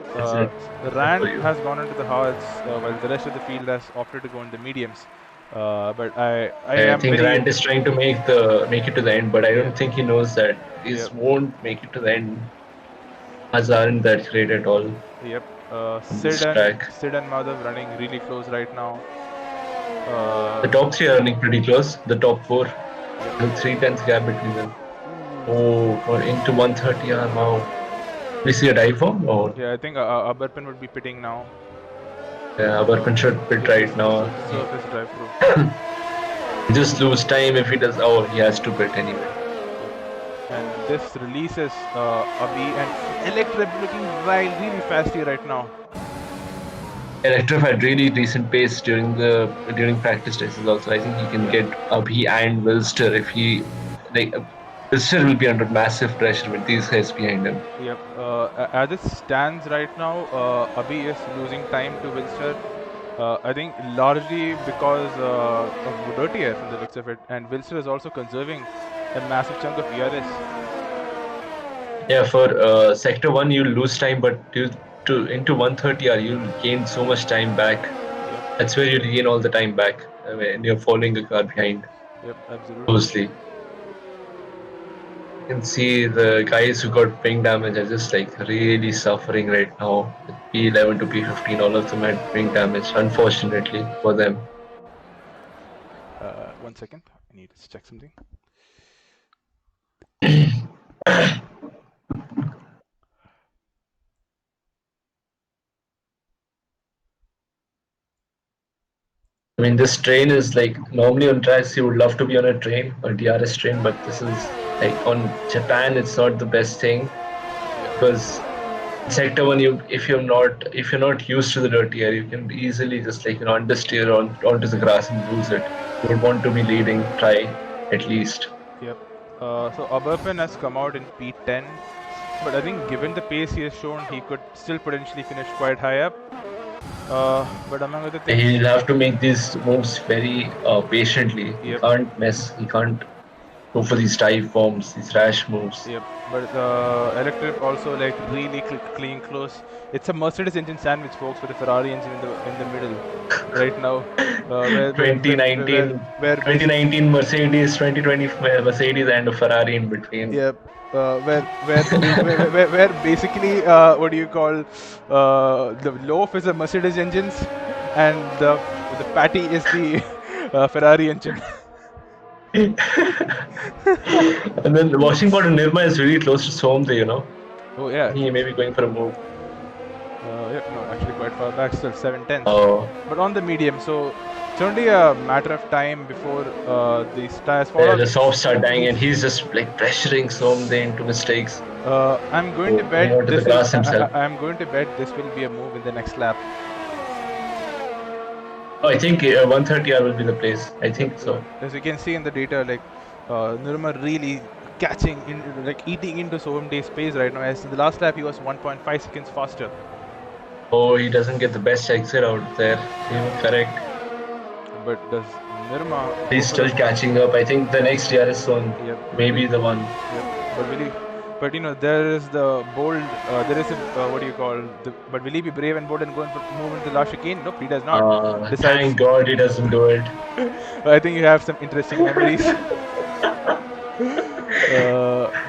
Rand has gone into the hards while the rest of the field has opted to go in the mediums. But I think Rand is trying to make it to the end, but I don't think he knows that he won't make it to the end. As aren't that great at all. Yep. Sid and Madhav running really close right now. The top 3 are running pretty close. The top 4, the 3/10 gap between them. Into 130 now. We see a dive bomb? Or? Yeah, I think Abarpin would be pitting now. Yeah, Abarpin should pit right now. Surface drive through. Just lose time if he does. Oh, he has to pit anyway. And this releases Abhi and Electrip looking really fasty right now. Electrip had really decent pace during practice races also. I think he can get Abhi and Wilster if he Wilster will be under massive pressure with these guys behind him. Yep. As it stands right now, Abhi is losing time to Wilster. I think largely because of dirty air from the looks of it, and Wilster is also conserving a massive chunk of ERS. Yeah, for sector 1 you'll lose time, but into 130R you'll gain so much time back. Yep. That's where you'll gain all the time back when you're following a car behind. Yep, absolutely. Closely. You can see the guys who got wing damage are just really suffering right now. With P11 to P15, all of them had wing damage, unfortunately for them. 1 second, I need to check something. I mean, this train is normally on tracks you would love to be on a train, a DRS train, but this is on Japan it's not the best thing, because sector 1 if you're not used to the dirty air, you can easily just understeer onto the grass and lose it. You would want to be leading, try at least. Yep. So Abarpin has come out in P10, but I think given the pace he has shown, he could still potentially finish quite high up. But among other things, he'll have to make these moves very patiently. Yep. He can't mess. He can't go for these dive bombs, these rash moves. Yep. But Electrip also really clean close. It's a Mercedes engine sandwich, folks, with a Ferrari engine in the middle right now. 2019 Mercedes, 2020 Mercedes, and a Ferrari in between. Yep. Where basically what do you call the loaf is a Mercedes engines and the patty is the Ferrari engine. And then the washing board in Nirma is really close to Soham there, Oh yeah. He may be going for a move. Yeah, no, actually quite far back, still 7/10. Oh, But on the medium, so it's only a matter of time before these tires fall yeah, off. the softs are dying, and he's just like pressuring Somde into mistakes. I'm going to bet Going on to the this is. grass himself. I'm going to bet this will be a move in the next lap. Oh, I think 130R will be the place. I think so. As you can see in the data, like Nirma really catching in, like eating into Sohamde's pace right now. As in the last lap, he was 1.5 seconds faster. Oh, he doesn't get the best exit out there. You were correct. But does Nirma? He's still catching up. I think the next year is soon. Yep. Maybe the one. Yep. But will he? But you know, there is the bold. There is a what do you call? But will he be brave and bold and go and move into the last chicane? Nope, he does not. Thank God he doesn't do it. I think you have some interesting memories.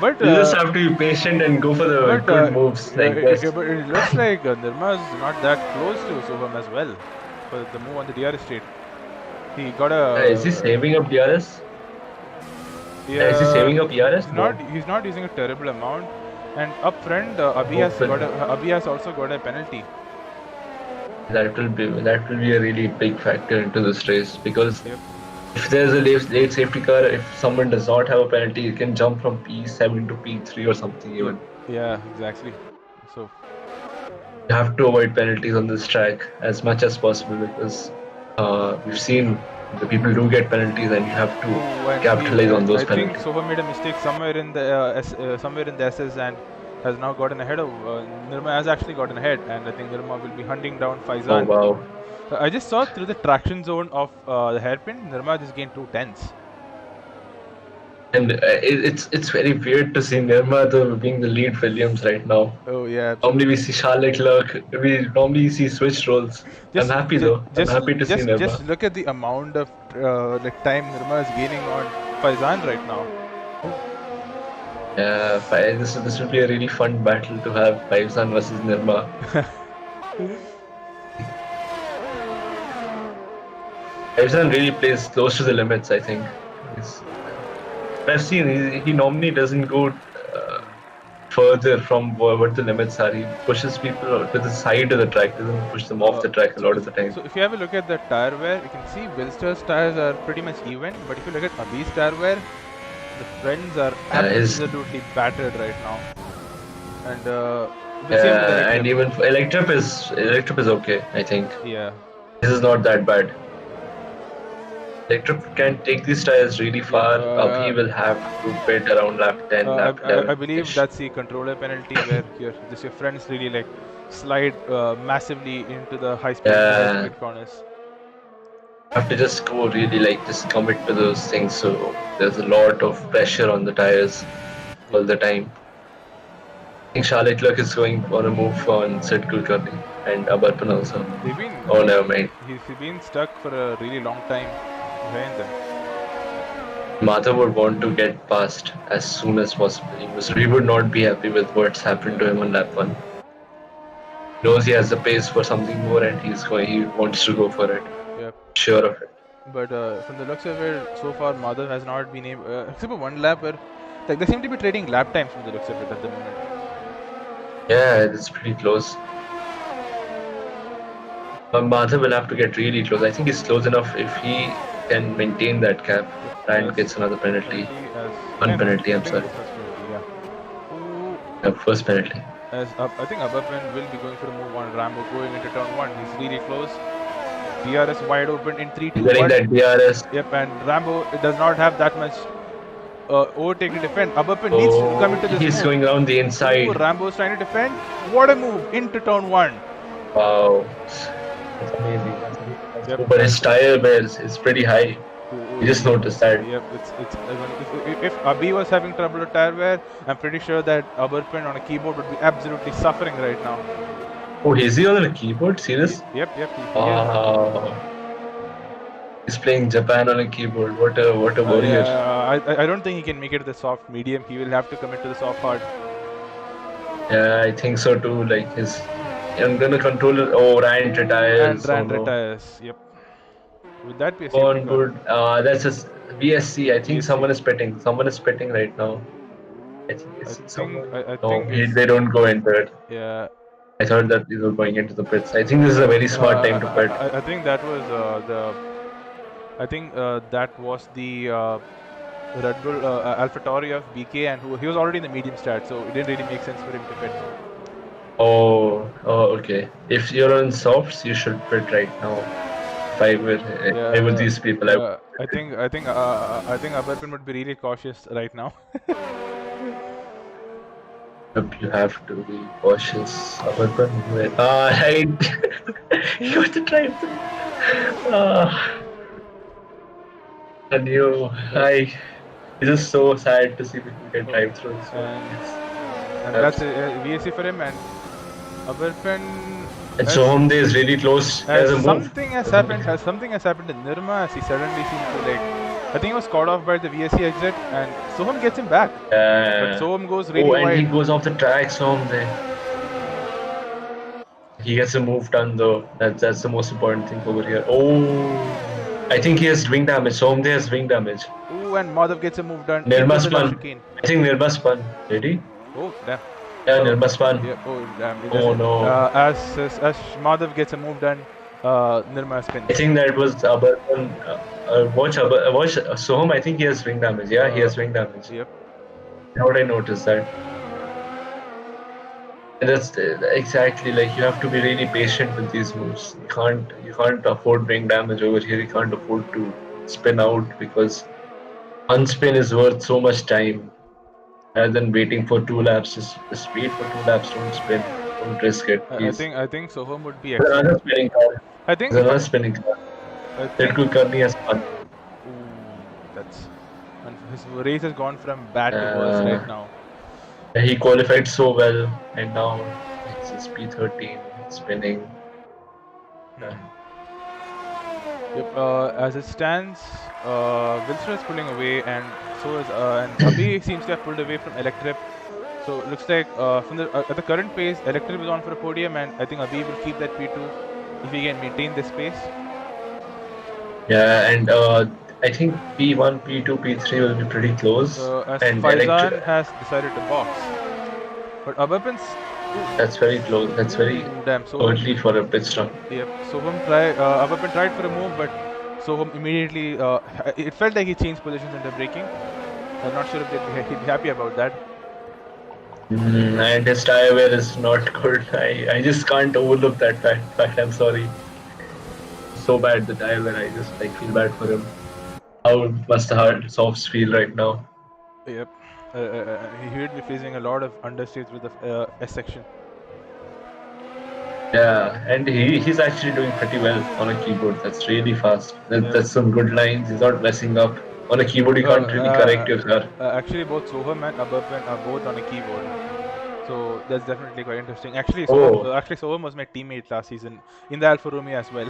But You just have to be patient and go for the good moves like this. But it looks like Nirma is not that close to Soham as well for the move on the DRS straight. He got a. Is he saving up DRS? Yeah, is he saving up DRS? He's not using a terrible amount. And up front, Abhi has also got a penalty. That will be a really big factor into this race, because if there's a late safety car, if someone does not have a penalty, you can jump from P7 to P3 or something even. Yeah, exactly. So you have to avoid penalties on this track as much as possible, because we've seen the people do get penalties, and you have to capitalize on those penalties. I think Soha made a mistake somewhere in the SS and has now gotten ahead of Nirma has actually gotten ahead, and I think Nirma will be hunting down Faizan. Oh wow! I just saw through the traction zone of the hairpin, Nirma just gained 2 tenths. And it's very weird to see Nirma being the lead Williams right now. Oh yeah. Absolutely. Normally we see Charles Leclerc. We normally see switch roles. I'm happy though. I'm happy to see Nirma. Just look at the amount of like time Nirma is gaining on Faizan right now. Yeah, this will be a really fun battle to have, Faizan versus Nirma. Faizan really plays close to the limits, I think. I've seen he normally doesn't go further from what the limits are. He pushes people to the side of the track, doesn't push them off the track a lot of the time. So if you have a look at the tire wear, you can see Wilster's tires are pretty much even, but if you look at Abhi's tire wear, the fronts are absolutely battered right now. And and even Electrip is okay, I think. Yeah. This is not that bad. Electrip can take these tires really far. Abhi will have to pit around lap 10, lap 11. I believe that's the controller penalty where your friends really like slide massively into the high speed corners. You have to just go really just commit to those things, so there's a lot of pressure on the tires all the time. I think Charles Leclerc is going on a move on Sid Kulkarni and Abarpan also. Never mind. He's been stuck for a really long time behind them. Madhav would want to get past as soon as possible. He would not be happy with what's happened to him on lap 1. He knows he has the pace for something more, and he wants to go for it. Yep. Sure of it. But from the looks of it, so far Madhav has not been able, except for one lap where they seem to be trading lap times from the looks of it at the moment. Yeah, it's pretty close. Madhav will have to get really close. I think he's close enough if he can maintain that gap. Ryan gets another penalty. One penalty, I'm sorry. First penalty. I think Abapan will be going for a move on Rambo going into turn 1. He's really close. DRS wide open in 3, 2, 1. Getting that DRS. Yep, and Rambo does not have that much overtake to defend. Abapan needs to come into this. He's going around the inside. Ooh, Rambo's trying to defend. What a move into turn 1. Wow. That's amazing. But his tire wear is pretty high. You just noticed that. Yep, if Abhi was having trouble with tire wear, I'm pretty sure that Abarpan on a keyboard would be absolutely suffering right now. Oh, is he on a keyboard? Serious? Yep. He's playing Japan on a keyboard. What a warrior. I don't think he can make it to the soft medium. He will have to commit to the soft hard. Yeah, I think so too. I'm gonna control it. Oh, Ryan retires. And retires. Yep. Would that be a safety car? That's a VSC. I think someone is pitting. Someone is pitting right now. I think they don't go into it. Yeah. I thought that you were going into the pits. I think this is a very smart time to pit. I think that was that was the Red Bull AlphaTauri of BK, and he was already in the medium strat, so it didn't really make sense for him to pit. Oh, okay. If you're on softs, you should pit right now. If I were these people, I think Abarpin would be really cautious right now. You have to be cautious. Abarpin, right. You got to drive through. And it's just so sad to see people get drive through. And that's a VSC for him, and Abarpin. And so home day is really close. Something has happened to Nirma as he suddenly seems to I think he was caught off by the VSC exit, and Soham gets him back. But Soham goes really wide. And he goes off the track, Soham there. He gets a move done though. That's the most important thing over here. I think he has wing damage. Soham there has wing damage. And Madhav gets a move done. Nirma spun. I think Nirma spun. Did he? Oh, damn. Yeah, Nirma spun. Yeah, damn. No. As Madhav gets a move done, Nirma spins. I think that was Abarpin. Watch Soham. I think he has wing damage. Yeah, he has wing damage. Yep. Now I noticed that. And that's exactly like you have to be really patient with these moves. You can't afford wing damage over here. You can't afford to spin out because one spin is worth so much time. Rather than waiting for 2 laps, just wait for 2 laps. Don't spin. Don't risk it. Please. I think Soham would be. There's another spinning car. I think. There's another spinning car. Tier-2 Karni has spun. And his race has gone from bad to worse right now. He qualified so well, and now it's his P13 spinning. Yep. As it stands, Wilson is pulling away, and so is and Abhi seems to have pulled away from Electrip. So it looks like at the current pace, Electrip is on for a podium, and I think Abhi will keep that P2 if he can maintain this pace. Yeah, and I think P1, P2, P3 will be pretty close. As Faizan has decided to box, but Abarpin's. That's very close. That's very early for a pit stop. Yep. Abarpin tried for a move, but Soham immediately. It felt like he changed positions under braking. I'm not sure if he'd be happy about that. And his tire wear is not good. I just can't overlook that fact. I'm sorry. So bad the tire wear. I just feel bad for him. How must the hard softs feel right now? Yep. He would be facing a lot of understates with the S section. Yeah, and he's actually doing pretty well on a keyboard. That's really fast. That's some good lines. He's not messing up. On a keyboard, you can't really correct your car. Actually, both Soham and Abarpin are both on a keyboard. So that's definitely quite interesting. Actually, Soham was my teammate last season in the Alfa Romeo as well.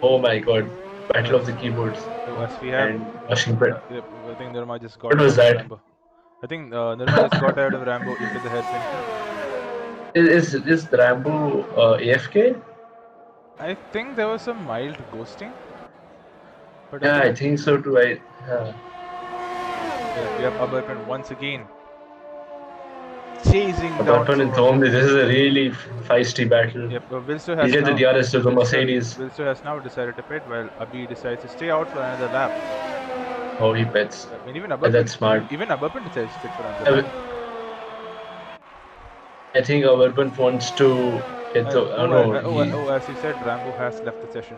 Oh my god. Battle of the keyboards. So as we have, and Washington. Yep, I think Nirma just got what was that? Rambo. I think Nirma just got out of Rambo into the hairpin. Is Rambo AFK? I think there was some mild ghosting. But yeah, I think so too. We have Abarpin once again chasing down. Abarpin and Tom, this is a really feisty battle. Yep, Wilson has he the DRS to the Mercedes. Wilson has now decided to pit while Abhi decides to stay out for another lap. Oh, he pits. I mean, even Abarpin, that's smart. Even Abarpin decides to pit for another lap. I think Abarpin wants to get as you said, Rambo has left the session.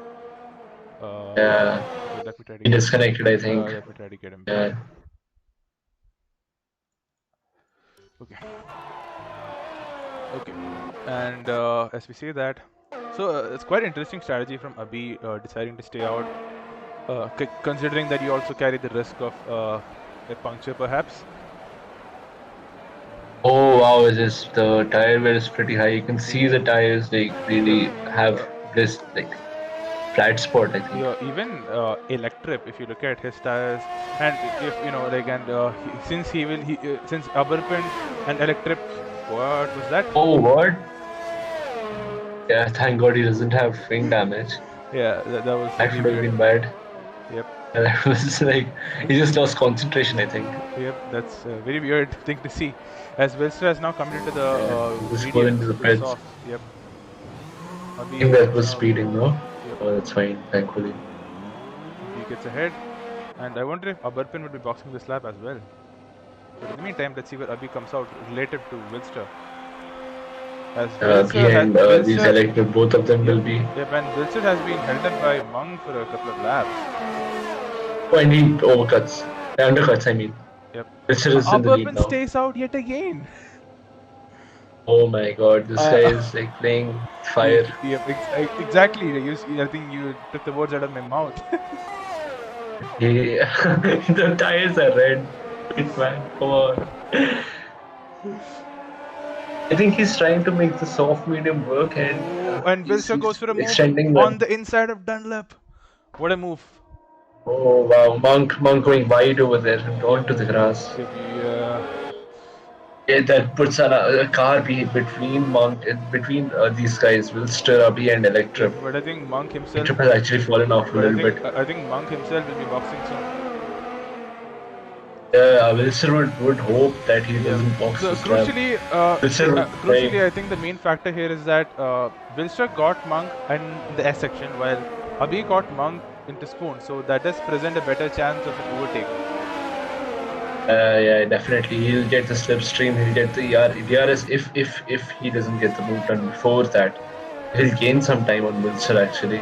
Yeah. Let me try to he disconnected, I think. Let me try to get him back. Yeah. Okay. And as we say that, so it's quite interesting strategy from Abhi deciding to stay out, considering that you also carry the risk of a puncture perhaps. Oh wow, the tire wear is pretty high. You can see the tires really have this flat spot, I think. Yeah, even Electrip, if you look at his tires, and if since since Abarpin and Electrip, what was that? Oh what? Yeah, thank God he doesn't have wing damage. Yeah, that was. That should have been bad. Yep. And it was like he just lost concentration, I think. Yep, that's a very weird thing to see. As Wilster has now come into the He just fall into mediums, the the pits. softs. Yep. I Abhi think that is was now. speeding, no? Yep. Oh, that's fine, thankfully. Abhi gets ahead, and I wonder if Abarpin would be boxing this lap as well. But in the meantime, let's see where Abhi comes out relative to Wilster. As Behind these electric, both of them will be. Yep, and Wilson has been held up by Mung for a couple of laps. Oh, and he overcuts. Undercuts, I mean. Yep. Wilson is in the lead Abarpin now. stays out yet again. Oh my god, this guy is like playing fire. Yep, exactly. I think you took the words out of my mouth. The tires are red. Wait, man, come on. I think he's trying to make the soft medium work, And Wilson goes for a move extending on them. the inside of Dunlap. What a move. Oh wow, Monk going wide over there and onto the grass. Yeah, that puts a car between Monk and between these guys, Wilster, Abhi, and Electrip. But I think Monk himself. Electrip has actually fallen off a little bit. I think Monk himself will be boxing soon. Yeah, Wilson would hope that he doesn't box So this lap. crucially, I think the main factor here is that Wilster got Monk in the S section, while Abhi got Monk into Spoon, so that does present a better chance of an overtake. Yeah, definitely. He'll get the slipstream. He'll get the DRS if he doesn't get the move done before that. He'll gain some time on Wilson actually.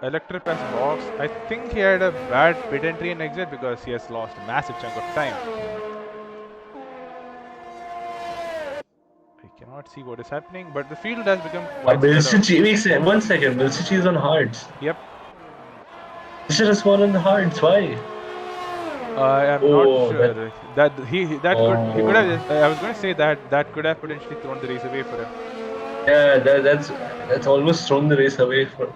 Electrip has boxed. I think he had a bad pit entry and exit because he has lost a massive chunk of time. I cannot see what is happening, but the field has become quite Wait, 1 second. Vilsici is on hards. Yep. He should have spawned on the hards. Why? I am not sure. That he could have. I was going to say that could have potentially thrown the race away for him. Yeah, that's almost thrown the race away for.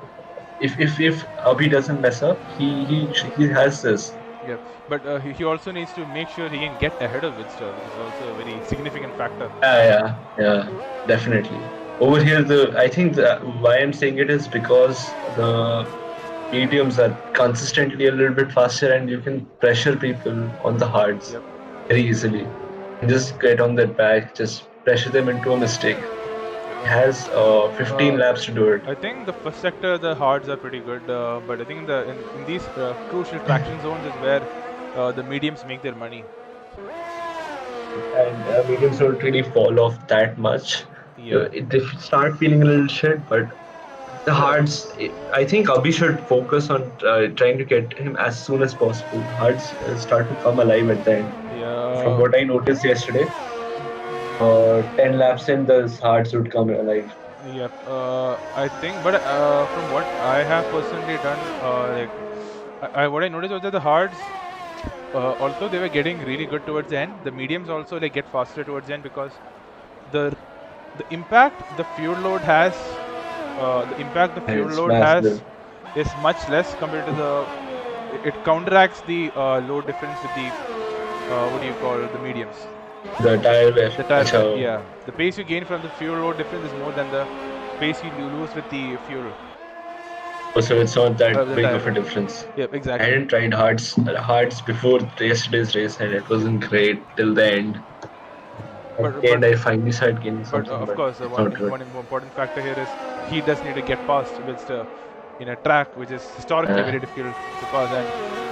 If Abhi doesn't mess up, he has this. Yeah, but he also needs to make sure he can get ahead of Wilster, which is also a very significant factor. Yeah, definitely. Over here, I think why I'm saying it is because the mediums are consistently a little bit faster, and you can pressure people on the hards very easily. And just get on their back, just pressure them into a mistake. He has 15 laps to do it. I think the first sector, the hards are pretty good, but I think in these crucial traction zones is where the mediums make their money. And mediums don't really fall off that much. Yeah. They start feeling a little shit, but the hards, I think Abhi should focus on trying to get him as soon as possible. Hards start to come alive at the end. Yeah. From what I noticed yesterday, 10 laps in, the hards would come alive. Yep. I think, but from what I have personally done, what I noticed was that the hards, although they were getting really good towards the end, the mediums also get faster towards the end because the impact the fuel load has, is much less compared to it counteracts the load difference with the what do you call the mediums. The tire wear. The tire wear, yeah. The pace you gain from the fuel load difference is more than the pace you lose with the fuel. Oh, so it's not that big of a difference. Yep, exactly. I didn't try hards before yesterday's race, and it wasn't great till the end. And I finally started getting something. But of course, one important factor here is he does need to get past Wilster in a track which is historically very difficult to pass.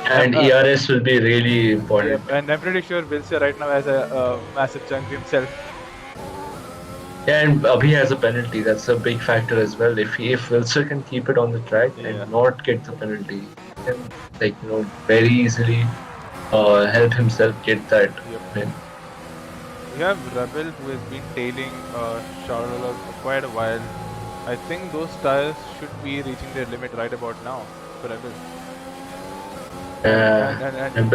And ERS will be really important. Yep, and I'm pretty sure Wilster right now has a massive chunk himself. Yeah, and Abhi has a penalty. That's a big factor as well. If Wilster can keep it on the track and not get the penalty, he can very easily help himself get that win. We have Rebel who has been tailing Charlotte for quite a while. I think those tires should be reaching their limit right about now for Rebel. And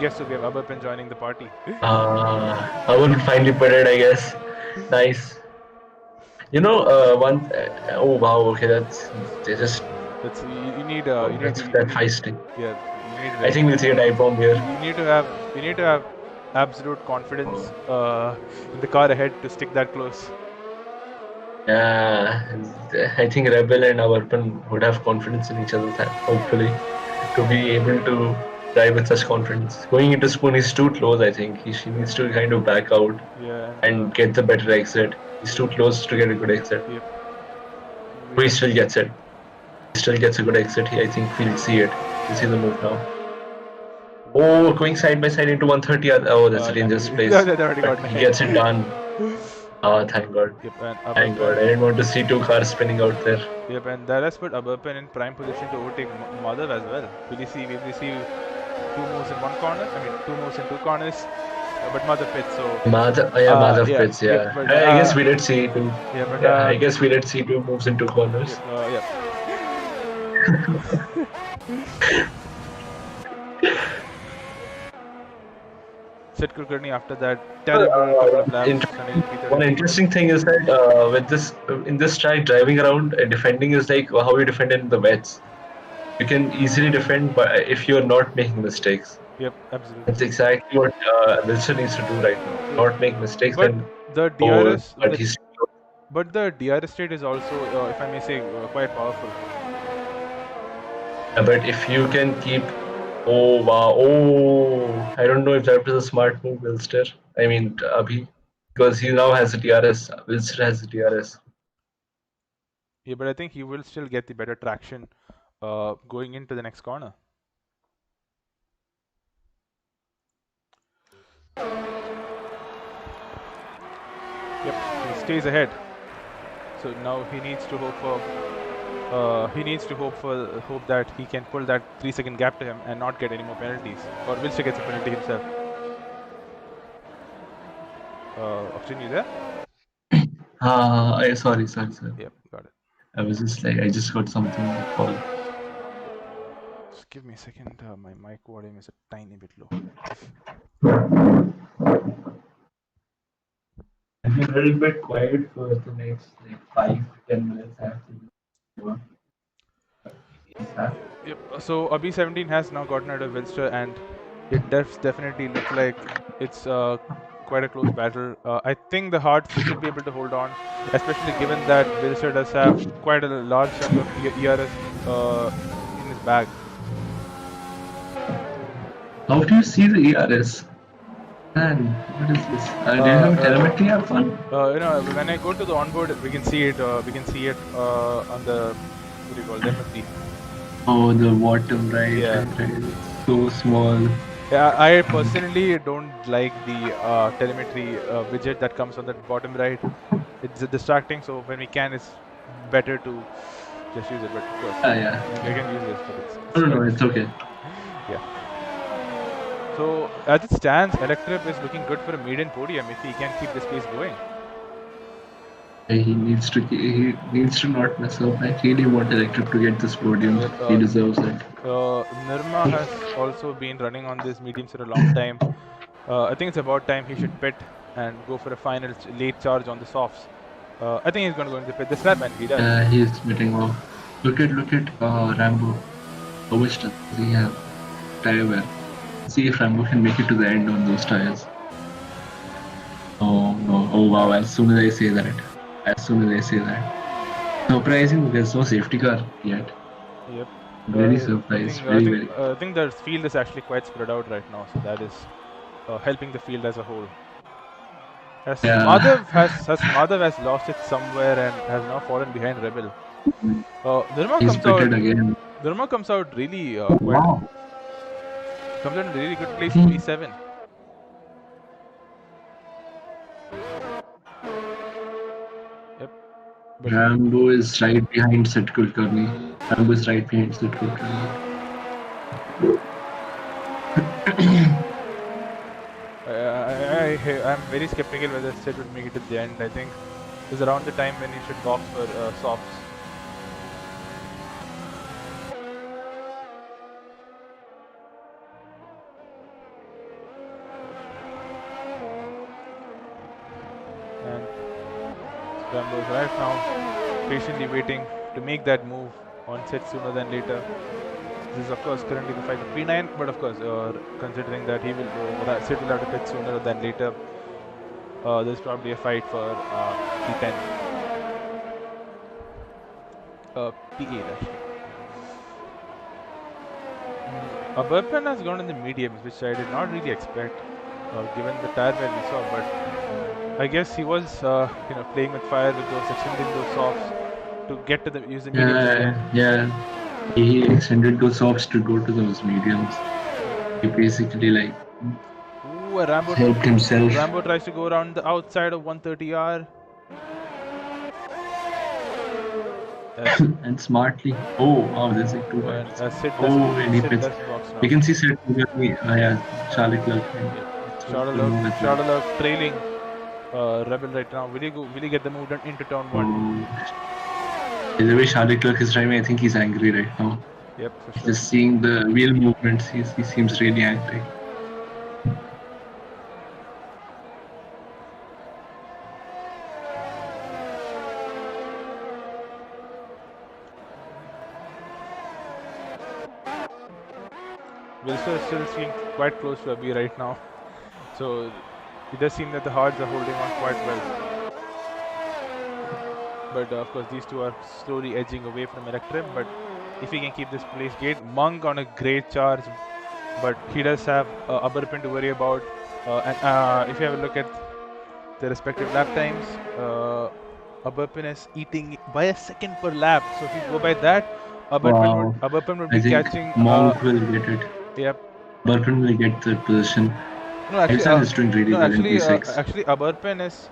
guess who, we have Abarpin joining the party. I would finally put it, I guess. Nice. Oh wow, okay, that's you need that feisty. Yeah, I think we'll see a dive bomb here. You need to have absolute confidence in the car ahead to stick that close. Yeah, I think Rebel and Abarpan would have confidence in each other, hopefully. to be able to drive with such confidence. Going into Spoon is too close, I think. She needs to kind of back out Yeah, and get the better exit. He's too close to get a good exit. yep. But he still gets it. He still gets a good exit. I think we'll see it. We'll see the move now. Oh, going side by side into 130. Oh, that's a dangerous place. That already got But my he head. gets it done. Thank God. Yep, and Thank Aberpen. God. I didn't want to see two cars spinning out there. Yep, and that has put Aberpen in prime position to overtake Madhav as well. Will we see two moves in one corner? I mean, two moves in two corners. But Madhav pits, so. Madhav Yeah, pits, yep, yeah. but, I guess we did see two. Yeah, but. Yeah, I guess we did see two moves in two corners. Yep. Sid Kulkarni after that terrible couple of laps. One interesting thing is that with this in this track, driving around defending is like how you defend in the wets. You can easily defend, but if you're not making mistakes. Yep, absolutely. That's exactly what Wilson needs to do right now. Not make mistakes. But and the DRS, but the DRS state is also, if I may say, quite powerful. But if you can keep, oh wow, oh, I don't know if that was a smart move, Wilster. I mean, Abhi, because he now has a DRS. Wilster has a DRS. Yeah, but I think he will still get the better traction going into the next corner. Yep, he stays ahead. So now he needs to hope for. Hope that he can pull that 3-second gap to him and not get any more penalties. Or Wilster gets a penalty himself. Austin, you there? Sorry. Yep, got it. I was just like, I just got something called. Just give me a second. My mic volume is a tiny bit low. I'll be a little bit quiet for the next 5-10 minutes after this. Yep. So B17 has now gotten out of Wilster, and it does definitely look like it's quite a close battle. I think the Hearts should be able to hold on, especially given that Wilster does have quite a large chunk of ERS in his bag. How do you see the ERS? Man, what is this? Do you have telemetry app on? When I go to the onboard, we can see it. On the what do you call MFD. Oh, the bottom right. Yeah. Right. So small. Yeah, I personally don't like the telemetry widget that comes on the bottom right. It's distracting, so when we can, it's better to just use it. But of course, yeah. I can use this, but it's No, it's okay. Yeah. So as it stands, Electrip is looking good for a maiden podium if he can keep this pace going. He needs to not mess up. I really want Electrip to get this podium. He deserves it. Nirma has also been running on this mediums for a long time. I think it's about time he should pit and go for a final late charge on the softs. I think he's going to go into the pit this lap, and he does. He's pitting off. Look at Rambo. How much does he have? Tire wear. See if Rambo can make it to the end on those tires. Oh no! Oh wow! As soon as I say that. Surprising, there's no safety car yet. Yep. Very surprised. I think the field is actually quite spread out right now, so that is helping the field as a whole. Madhav has lost it somewhere and has now fallen behind Rebel. Nirma comes out really comes out in a really good place in P7. Yep. Rambo is right behind Sid Kulkarni. I'm very skeptical whether Sid would make it to the end. I think it's around the time when he should box for softs. And Rambo is right now patiently waiting to make that move on Sid sooner than later. This is of course currently the fight for P9, but of course considering that Sid will have to pit sooner than later, there's probably a fight for P10. P8 actually. Aberpan has gone in the mediums, which I did not really expect, given the tire wear we saw. But I guess he was, playing with fire with those, extending those softs to get to use the mediums as well. Yeah. He extended those softs to go to those mediums. He basically like Ooh, a Rambo helped himself. Rambo tries to go around the outside of 130R. And smartly. Oh, wow, there's like 2 points. And he pits. You can see Sid. Yeah, Charlie Clark. Shadalurk trailing Rebel right now. Will he get the move done into turn 1? The way Charlie Clark is driving, I think he's angry right now. Yep, for sure. Just seeing the wheel movements, he seems really angry. Wilson is still seem quite close to Abhi right now. So it does seem that the Hards are holding on quite well. But of course these two are slowly edging away from Electrim. But if he can keep this place gate, Monk on a great charge. But he does have Aberpan to worry about. And if you have a look at the respective lap times, Aberpan is eating by a second per lap. So if you go by that, Aberpan would be catching. Monk will get it. Yep. Aberpan will get the position. No, actually, is doing really well in P6. Actually, Aberpan is.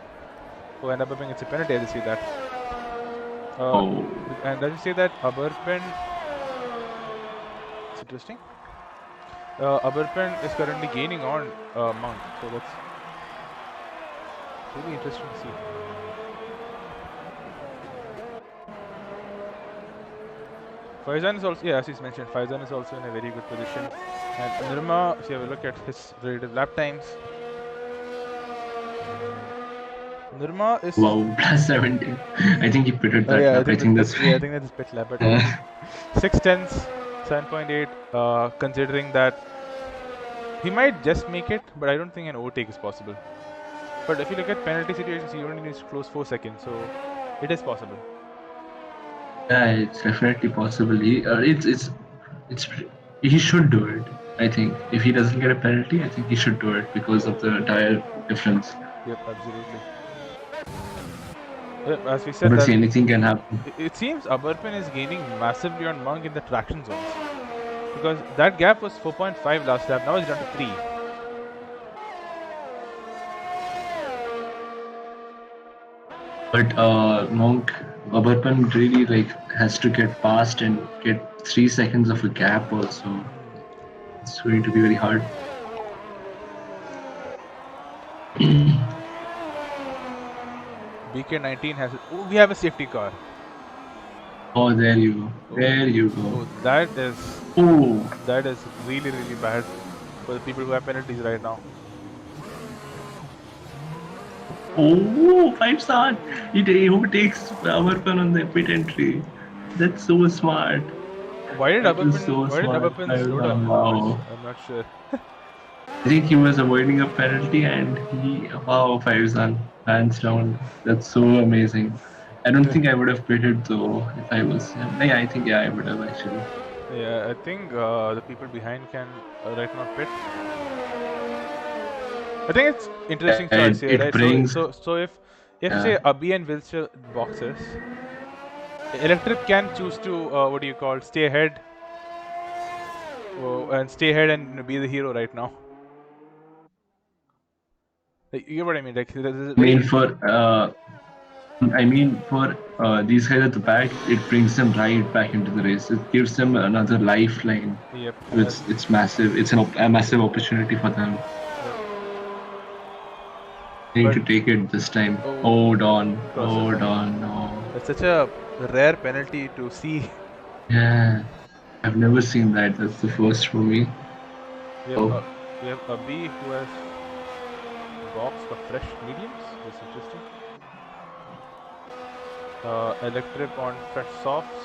Oh, and Aberpan gets a penalty. I didn't see that. And does it say that Aberpan? It's interesting. Aberpan is currently gaining on Monk, so that's really interesting to see. Faizan is also, as he's mentioned, Faizan is also in a very good position. And Nirma, if you have a look at his relative lap times, Nirma is... Wow, plus 17. I think he pitted that lap. I think that's his pit lap. But 6 tenths, 7.8, considering that he might just make it, but I don't think an overtake is possible. But if you look at penalty situations, he only needs to close 4 seconds, so it is possible. Yeah, it's definitely possible. He should do it. I think if he doesn't get a penalty, I think he should do it because of the tire difference. Yep, absolutely. Yep, as we said, but anything can happen. It seems Aberpan is gaining massively on Monk in the traction zones, because that gap was 4.5 last lap. Now it's down to 3. But Aberpan really has to get past and get 3 seconds of a gap also. It's going to be very hard. BK19 has it. Oh, we have a safety car. Oh, there you go. There you go. Oh, that is. Oh, that is really, really bad for the people who have penalties right now. Oh, 5-star! He overtakes Aberpan on the pit entry. That's so smart. Why did Aberpan slow down? Wow. I'm not sure. I think he was avoiding a penalty and he, 5-star, hands down. That's so amazing. I don't think I would have pitted though if I was him. I think I would have actually. Yeah, I think the people behind can right now pit. I think it's interesting choice here, right? So if say Abhi and Wilshire boxers, Electric can choose to stay ahead and be the hero right now. You know what I mean? For these guys at the back, it brings them right back into the race. It gives them another lifeline. Yep. It's massive. It's a massive opportunity for them. They need to take it this time. Hold on. No. That's such a rare penalty to see. Yeah, I've never seen that. That's the first for me. We have Abhi who has box for fresh mediums. That's interesting. Electric on fresh softs.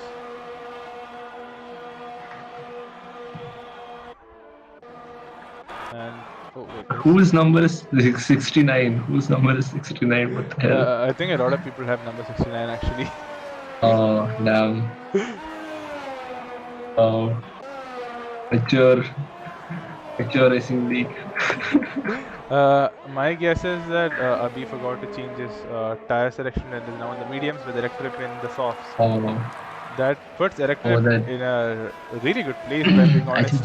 And whose number is 69? Whose number is 69? What the hell? I think a lot of people have number 69 actually. Oh, damn. Oh. Mature, mature racing league. My guess is that Abhi forgot to change his tire selection and is now in the mediums with electric in the softs. Oh, That puts oh, electric that. in a really good place, if I'm being I think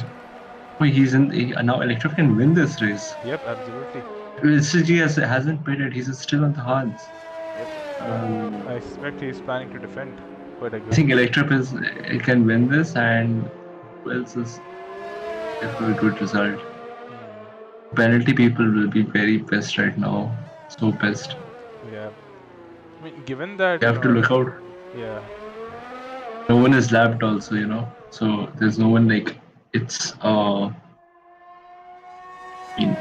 honest. he's in. Now Electric can win this race. Yep, absolutely. SG hasn't pitted. He's still on the hards. Yep. I suspect he's planning to defend quite I think aggressively. Electric can win this, and who else is there for a good result? Penalty people will be very pissed right now. So pissed. Yeah. I mean, given that, You have to look out. yeah. No one is lapped also, So there's no one like it's I mean,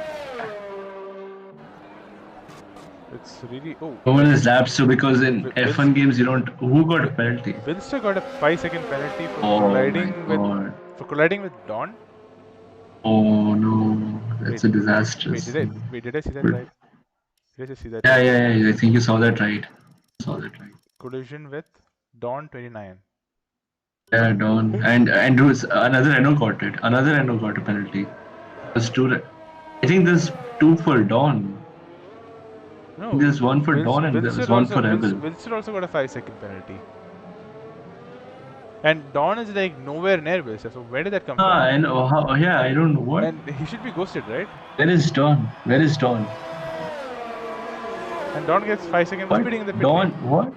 It's really. Oh, no one is lapped, so because in Vince, F1 games you don't who got a penalty? Vinster got a 5-second penalty for Oh my colliding god. with Don. Oh no, that's Wait, a disastrous. did I see that But right? Did I just see that yeah, right? yeah, yeah. I think you saw that right. Saw that right. Collision with Don 29. Yeah, Don and there was another Renault got it. Another Renault got a penalty. There's two. I think there's two for Don. No, There's one for Dawn and there's one for Rebel. Vinster also got a 5-second penalty. And Don is like nowhere near Vinster, so where did that come from? And yeah, I don't know what. And he should be ghosted, right? Where is Dawn? Where is Dawn? And Don gets 5 seconds What? speeding in the pit Dawn? lane. What?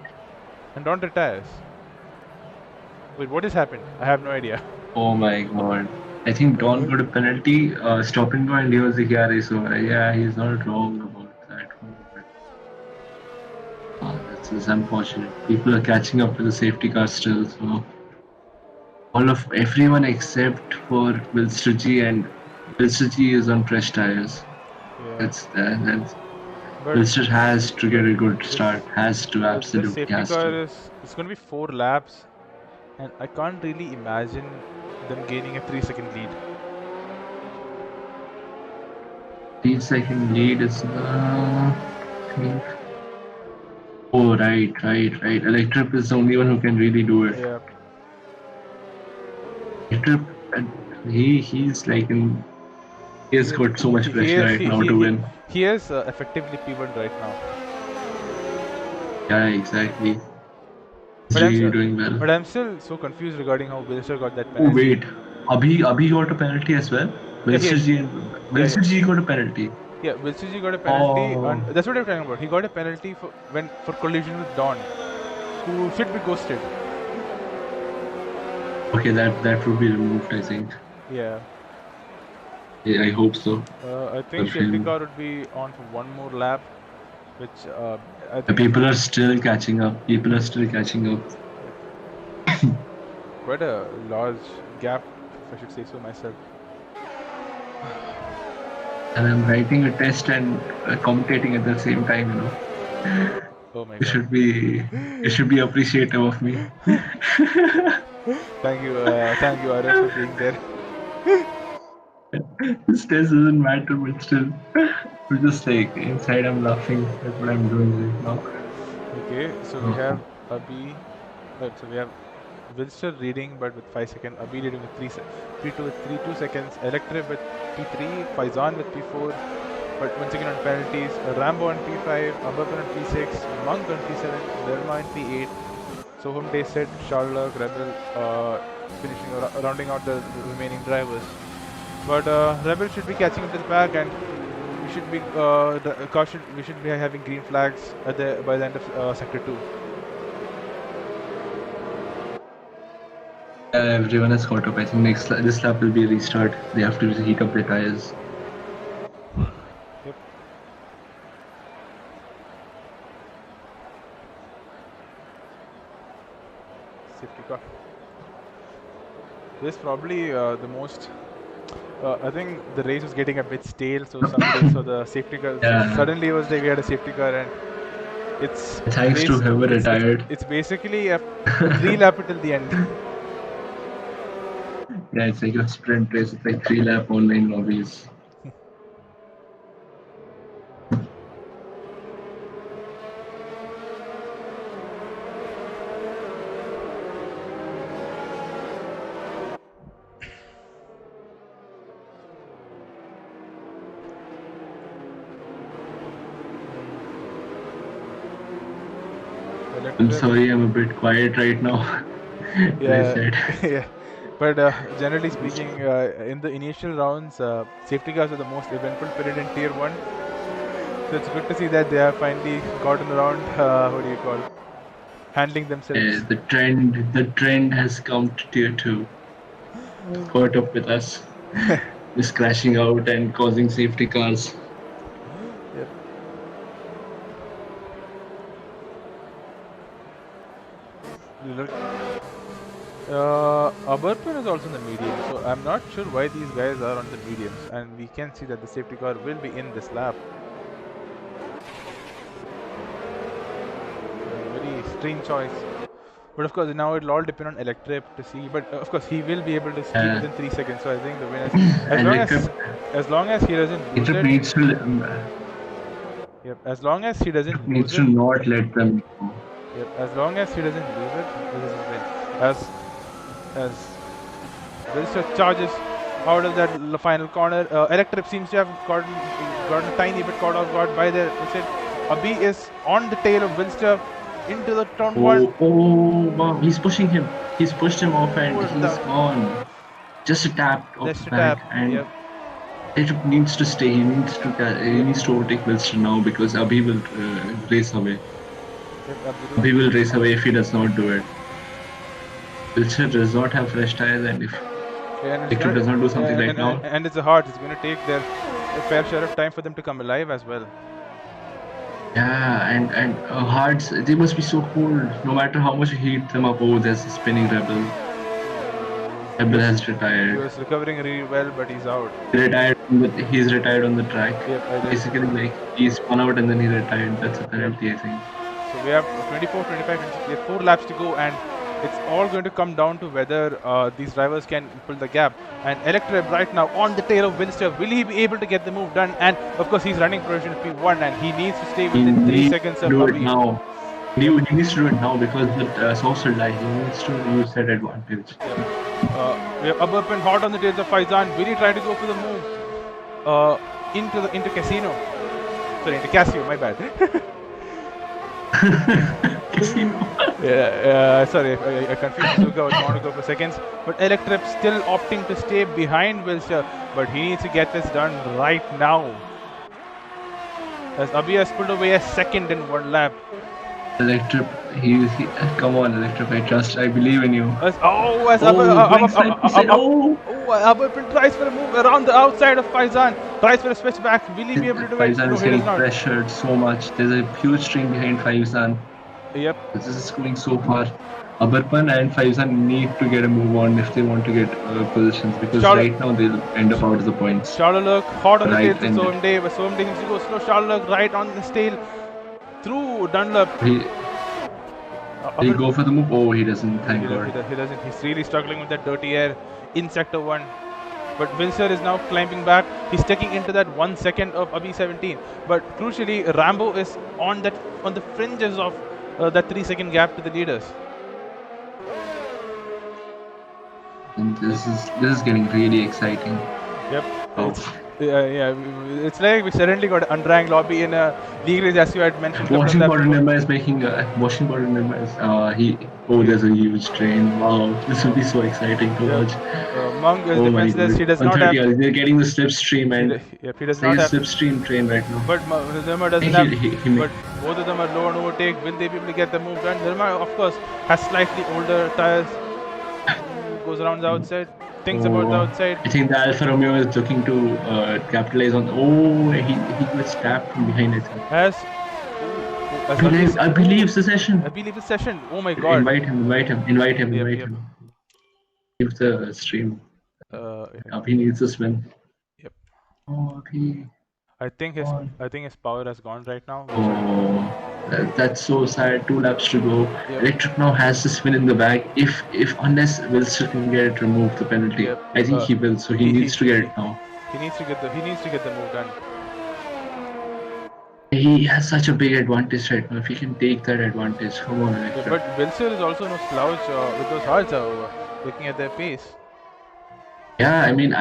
And Don retires. Wait, what has happened? I have no idea. Oh my god. I think Dawn got a penalty, stopping go, and he was like, yeah, so yeah, he's not wrong about that. That's unfortunate. People are catching up to the safety car still, so everyone except for Wilster G, and Wilster G is on fresh tires. Yeah. That's But Wilster has to get a good start. Has to, this absolutely safety has car to. it's going to be 4 laps, and I can't really imagine them gaining a 3-second lead. 3-second lead is oh right. Electrip is the only one who can really do it. Yeah. Electrip, he's like in. He has got so much pressure right now to win. He is effectively P1 right now. Yeah, exactly. He's But really doing well. But I'm still so confused regarding how Wilster got that Oh penalty. wait, Abhi got a penalty as well. Wilster G got a penalty. Yeah, Wilster G got a penalty, Oh. and that's what I'm talking about. He got a penalty for collision with Don, who should be ghosted. Okay, that would be removed, I think. Yeah. Yeah, I hope so. I think safety car would be on for one more lap, which I think People are still catching up. quite a large gap, if I should say so myself. And I'm writing a test and commentating at the same time, Oh my You god. you should be appreciative of me. Thank you, RF, for being there. This test doesn't matter, but still, we're just like inside. I'm laughing at what I'm doing right now. Okay, so we have Abhi. So we have Wilster leading, but with 5 seconds. Abhi leading with 3 seconds. Electric with P3. Faizan with P4. But once again on penalties, Rambo on P5, Abapan on P6, Monk on P7, Derma on P8. Soham Dayset, Sharlok, Rebel, rounding out the remaining drivers. But Rebel should be catching up to the pack, and we should be we should be having green flags by the end of sector 2. Everyone has caught up. I think this lap will be a restart. They have to heat up their tires. Yep. Safety car. This is probably the most. I think the race was getting a bit stale, so the safety car suddenly it was like we had a safety car, and it's thanks to whoever retired. It's basically a 3 lap till the end. Yeah, it's like a sprint race. It's like 3 lap online lobbies. I'm Well, sorry, I'm a bit quiet right now. As I yeah, said. yeah. But generally speaking, in the initial rounds, safety cars are the most eventful period in Tier 1. So it's good to see that they have finally gotten around, what do you call, handling themselves. The trend has come to Tier 2. Caught up with us. Just crashing out and causing safety cars. Yep. Look, Aberpin is also in the medium, so I'm not sure why these guys are on the mediums, and we can see that the safety car will be in this lap. Very strange choice. But of course, now it'll all depend on Electrip to see. But of course, he will be able to steal within 3 seconds. So I think the win is as long as he doesn't lose Electrip it. needs to Yep. As long as he doesn't lose needs it. to not let them go. Yep. As long as he doesn't lose it, this is his win. As Wilster charges out of that final corner, Electrip seems to have gotten a tiny bit caught off guard by the whistle. Abi is on the tail of Wilster into the turn one. Oh, wow, he's pushing him. He's pushed him off and he's gone. Just a tap off Just the a back, tap. and Yep. it needs to stay. He needs to overtake Wilson now because Abhi will race away. Yep, Abhi will race away if he does not do it. Wilson does not have fresh tires, and if Electrip does not do something right now, and it's a hard. It's going to take their fair share of time for them to come alive as well. yeah, and hearts, they must be so cold. No matter how much you heat them up. Oh, there's a spinning Rebel. Rebel has retired. He was recovering really well, but he's out. He's retired on the track. Yep, basically, like, he spun out and then he retired. That's a penalty, I think. So we have 24, 25, 26. We have 4 laps to go, and it's all going to come down to whether these drivers can pull the gap. And Electrip right now on the tail of Winster. Will he be able to get the move done? And of course, he's running position P1, and he needs to stay within 3 seconds of do Abi. it now. He needs to do it now because the source will die. He needs to use that advantage. We have Aberpin hot on the tails of Faizan. Really trying to go for the move into Casino. Sorry, into Casio. My bad. Casino. Sorry, I confused Luca. I was going to go for seconds. But Electrip still opting to stay behind Wilshire, but he needs to get this done right now. As Abi has pulled away a second in 1 lap. Electrip, he come on, Electrip, I believe in you. Aberpin tries for a move around the outside of Faizan. Tries for a switch back. Will he be able to do it? Faizan is getting pressured so much. There's a huge stream behind Faizan. Yep. This is going so far. Aberpin and Faizan need to get a move on if they want to get positions, because right now they'll end up out of the points. Charlotte hot on the tail to Soamde, but Soamde seems to go slow. Charlotte right on the tail through Dunlop. He'll go for the move. Oh, he doesn't. Thank God. He doesn't. He's really struggling with that dirty air in Sector 1. But Wilser is now climbing back. He's taking into that 1 second of Abi 17. But crucially, Rambo is on the fringes of that 3 second gap to the leaders. And this is getting really exciting. Yep. It's like we suddenly got an unranked lobby in a league race, as you had mentioned. Washington Nirma is making Washington Nirma is there's a huge train. Wow, this will be so exciting to watch. Monk is defenseless. He does not have. They're getting the slipstream, and he does not have slipstream train right now. But Nirma doesn't have. But both of them are low on overtake. Will they be able to get the move done? Nirma, of course, has slightly older tires. Goes around the outside. Thinks about the outside. I think the Alfa Romeo is looking to capitalize on. Oh, he was tapped from behind it. I believe the session. Oh my God. Invite him. Give the stream. He needs a spin. Yep. Oh, I think his power has gone right now. Oh, that's so sad. 2 laps to go. Yep. Electrip now has the spin in the bag. Unless Wilson can get it, remove the penalty. Yep. I think he will. So he needs to get it now. He needs to get the move done. He has such a big advantage right now. If he can take that advantage, come on, Electrip. But Wilson is also no slouch with those hearts looking at their pace. Yeah, I mean,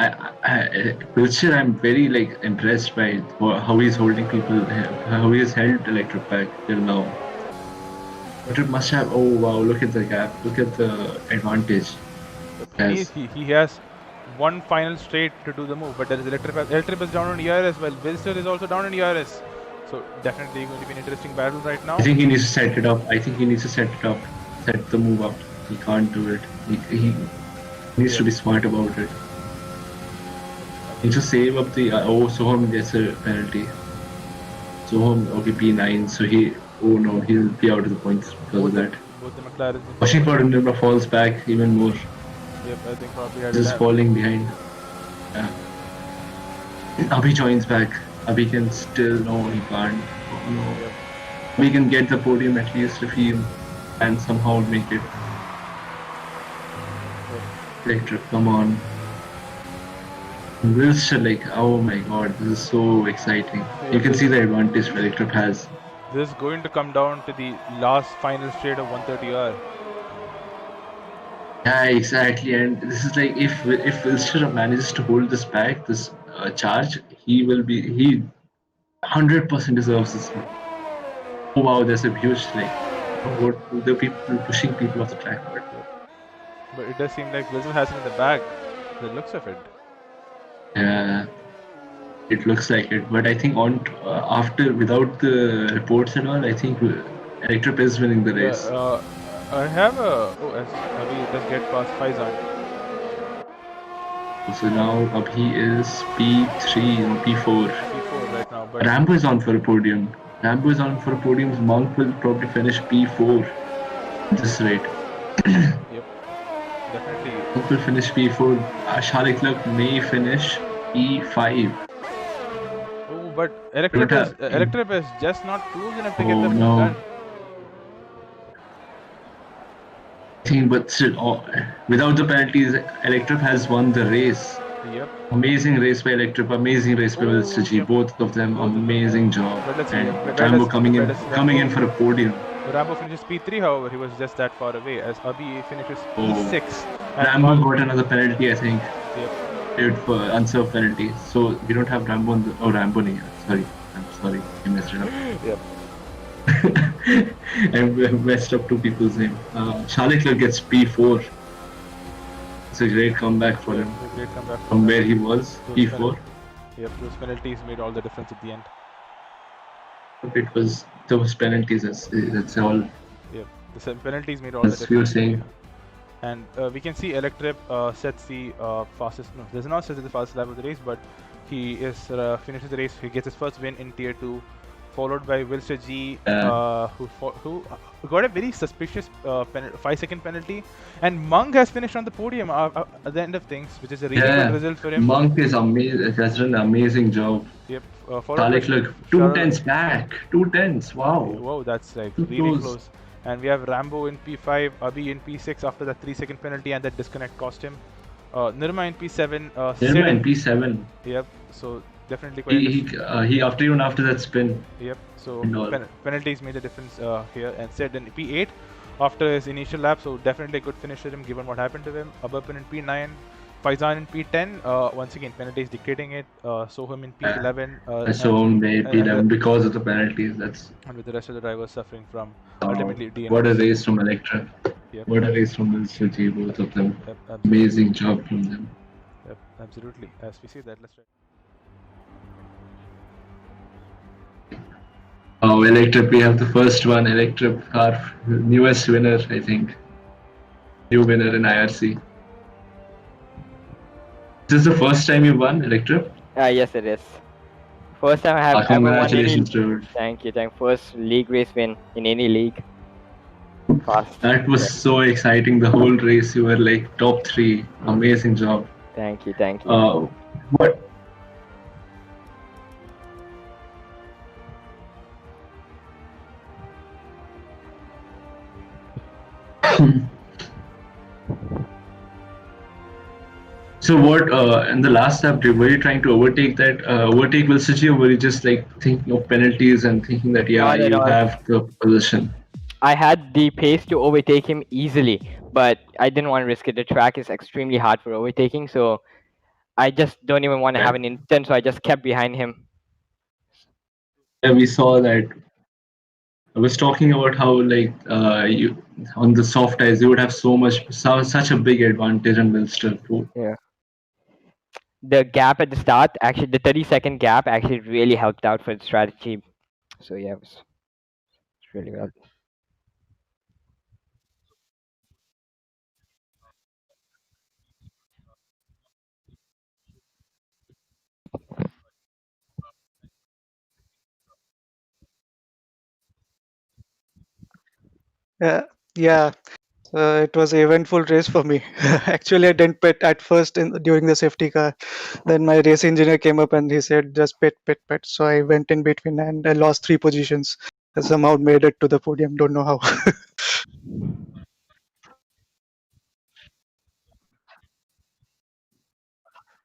Wilshire, I'm very impressed by how he's holding people, how he has held Electrip back till now. Electric must have. Oh wow! Look at the gap. Look at the advantage. Yes. He has one final straight to do the move, but there is Electrip is down on ERS, while Wilster is also down on ERS. So definitely going to be an interesting battle right now. I think he needs to set it up. I think he needs to set it up. Set the move up. He can't do it. He needs to be smart about it. He needs to save up the. Oh, Soham gets a penalty. Soham, okay, P9. So he. Oh no, he'll be out of the points because of that. Both the McLaren. Watching for Nirma falls back even more. Yep, I think probably This is falling behind. Yeah. Abhi joins back. Abhi can still. No, he can't. Oh no. Yep. We can get the podium at least if he can somehow make it. Electric, come on. Wilster, like, oh my god, this is so exciting. You can see the advantage Electric has. This is going to come down to the last final straight of 130R. Yeah, exactly. And this is like if Wilster manages to hold this back, this charge, he 100% deserves this one. Oh wow, there's a huge like what the people pushing people off the track. But it does seem like Wilson has it in the bag. The looks of it. Yeah, it looks like it. But I think after without the reports and all, I think Electrip is winning the race. I have a. Oh, Abhi does get past Faizan. So now Abhi is P3 or P4. P4 right now. But Rambo is on for a podium. Rambo is on for a podium. Monk will probably finish P4 at this rate. Yep, definitely. Monk will finish P4. Sharik Luck may finish P5. Oh, but Electrip is just not close enough to get the move done. But still, without the penalties, Electrip has won the race. Yep. Amazing race by Electrip, amazing race by Wilster. Both of them, amazing job. And Rambo coming in for a podium. Rambo finishes P3, however, he was just that far away as Abhi finishes P6. Rambo got another penalty, I think. Yep. For unserved penalty. So we don't have Rambo on the. Oh, Rambo, nahi. Sorry. I'm sorry. I messed it up. Yep. I messed up two people's name. Shalikler gets P4. It's a great comeback for him. Great comeback from where he was, P4. Yep, those penalties made all the difference at the end. It was those penalties. That's all. Yep, the penalties made all the difference. We were saying. And we can see Electrip sets the fastest. No, does not set the fastest lap of the race, but he is finishes the race. He gets his first win in Tier 2. Followed by Wilster G, who got a very suspicious 5-second penalty, and Monk has finished on the podium at the end of things, which is a really good result for him. Monk is amazing. Has done an amazing job. Yep. Look, 2/10s back. 2/10s. Wow. Wow, that's like really close. And we have Rambo in P5, Abhi in P6 after that 3-second penalty, and that disconnect cost him. Nirma in P7. Nirma in P7. Yep. So. Definitely quite he after that spin. Yep. So penalties made a difference here, and Sid in P8 after his initial lap. So definitely a good finish for him given what happened to him. Abapin in P9, Faizan in P10. Once again penalties dictating it. Soham in P11. Soham in P11 because of the penalties. That's and with the rest of the drivers suffering from ultimately DNF. What a race from Electra. Yep. What a race from Wilster, both of them. Yep, amazing job from them. Yep, absolutely. As we see that, let's try. Oh, Electrip, we have the first one. Electrip, our newest winner, I think. New winner in IRC. Is this the first time you won, Electrip? Yes, it is. First time I have ever won any... dude. Thank you. First league race win in any league. Fast. That was so exciting. The whole race, you were like top 3. Amazing job. Thank you. What? So what in the last lap were you trying to overtake Wilster, or were you just like thinking of penalties and thinking that you have the position? I had the pace to overtake him easily, but I didn't want to risk it. The track is extremely hard for overtaking, so I just don't even want to have an instant, so I just kept behind him. Yeah, we saw that. I was talking about how like you on the soft ice you would have such a big advantage on Wilster. Yeah. The gap at the start, actually, the 30-second gap actually really helped out for the strategy. So yeah, it was really well. Yeah, it was an eventful race for me. Actually, I didn't pit at first during the safety car. Then my race engineer came up and he said, just pit, pit, pit. So I went in between and I lost 3 positions. I somehow made it to the podium. Don't know how.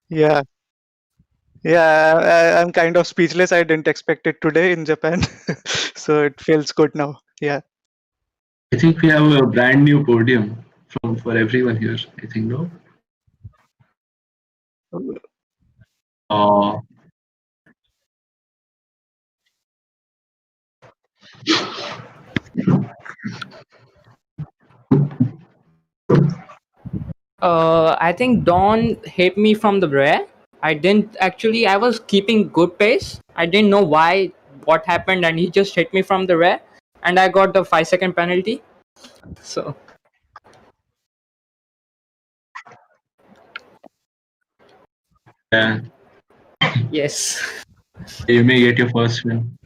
Yeah, yeah, I'm kind of speechless. I didn't expect it today in Japan. So it feels good now. Yeah. I think we have a brand new podium for everyone here. I think no. Uh, I think Dawn hit me from the rear. I didn't actually. I was keeping good pace. I didn't know why, what happened, and he just hit me from the rear, and I got the 5-second penalty. So yeah, yes, you may get your first win.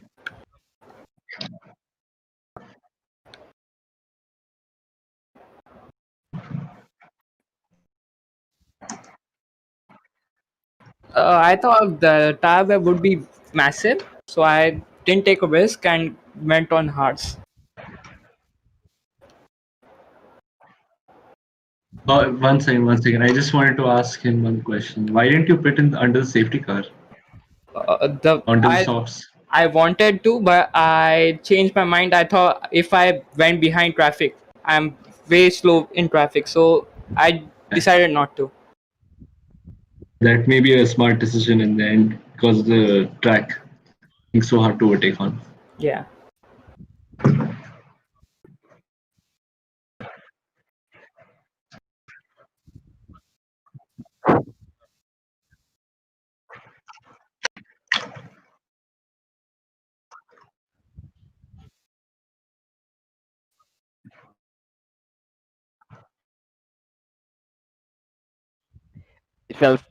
I thought the tire wear would be massive, so I didn't take a risk and went on hards. One second. I just wanted to ask him one question. Why didn't you pit in under the safety car The onto the softs? I wanted to, but I changed my mind. I thought if I went behind traffic, I'm way slow in traffic, so I decided not to. That may be a smart decision in the end because the track is so hard to overtake on. Yeah.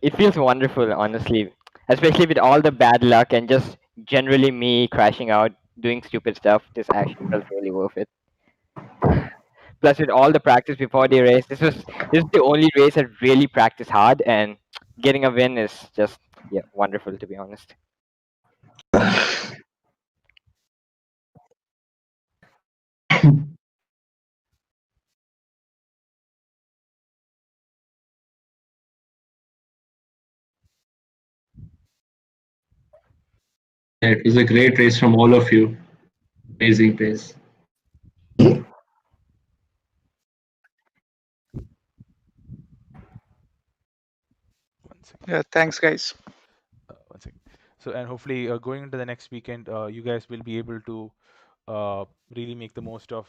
It feels wonderful, honestly, especially with all the bad luck and just generally me crashing out, doing stupid stuff. This actually felt really worth it. Plus, with all the practice before the race, this is the only race I really practice hard, and getting a win is just yeah wonderful, to be honest. Yeah, it was a great race from all of you. Amazing pace. One second. Yeah. Thanks, guys. One second. So, and hopefully, going into the next weekend, you guys will be able to really make the most of,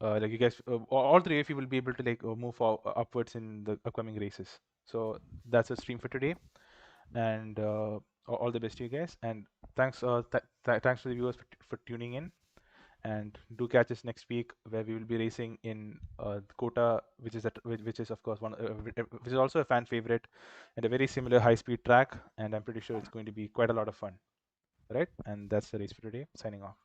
like you guys, all three of you will be able to like move upwards in the upcoming races. So that's a stream for today, and all the best to you guys. And thanks, thanks to the viewers for tuning in. And do catch us next week where we will be racing in Kota, which is which is of course which is also a fan favorite and a very similar high-speed track. And I'm pretty sure it's going to be quite a lot of fun, right? And that's the race for today. Signing off.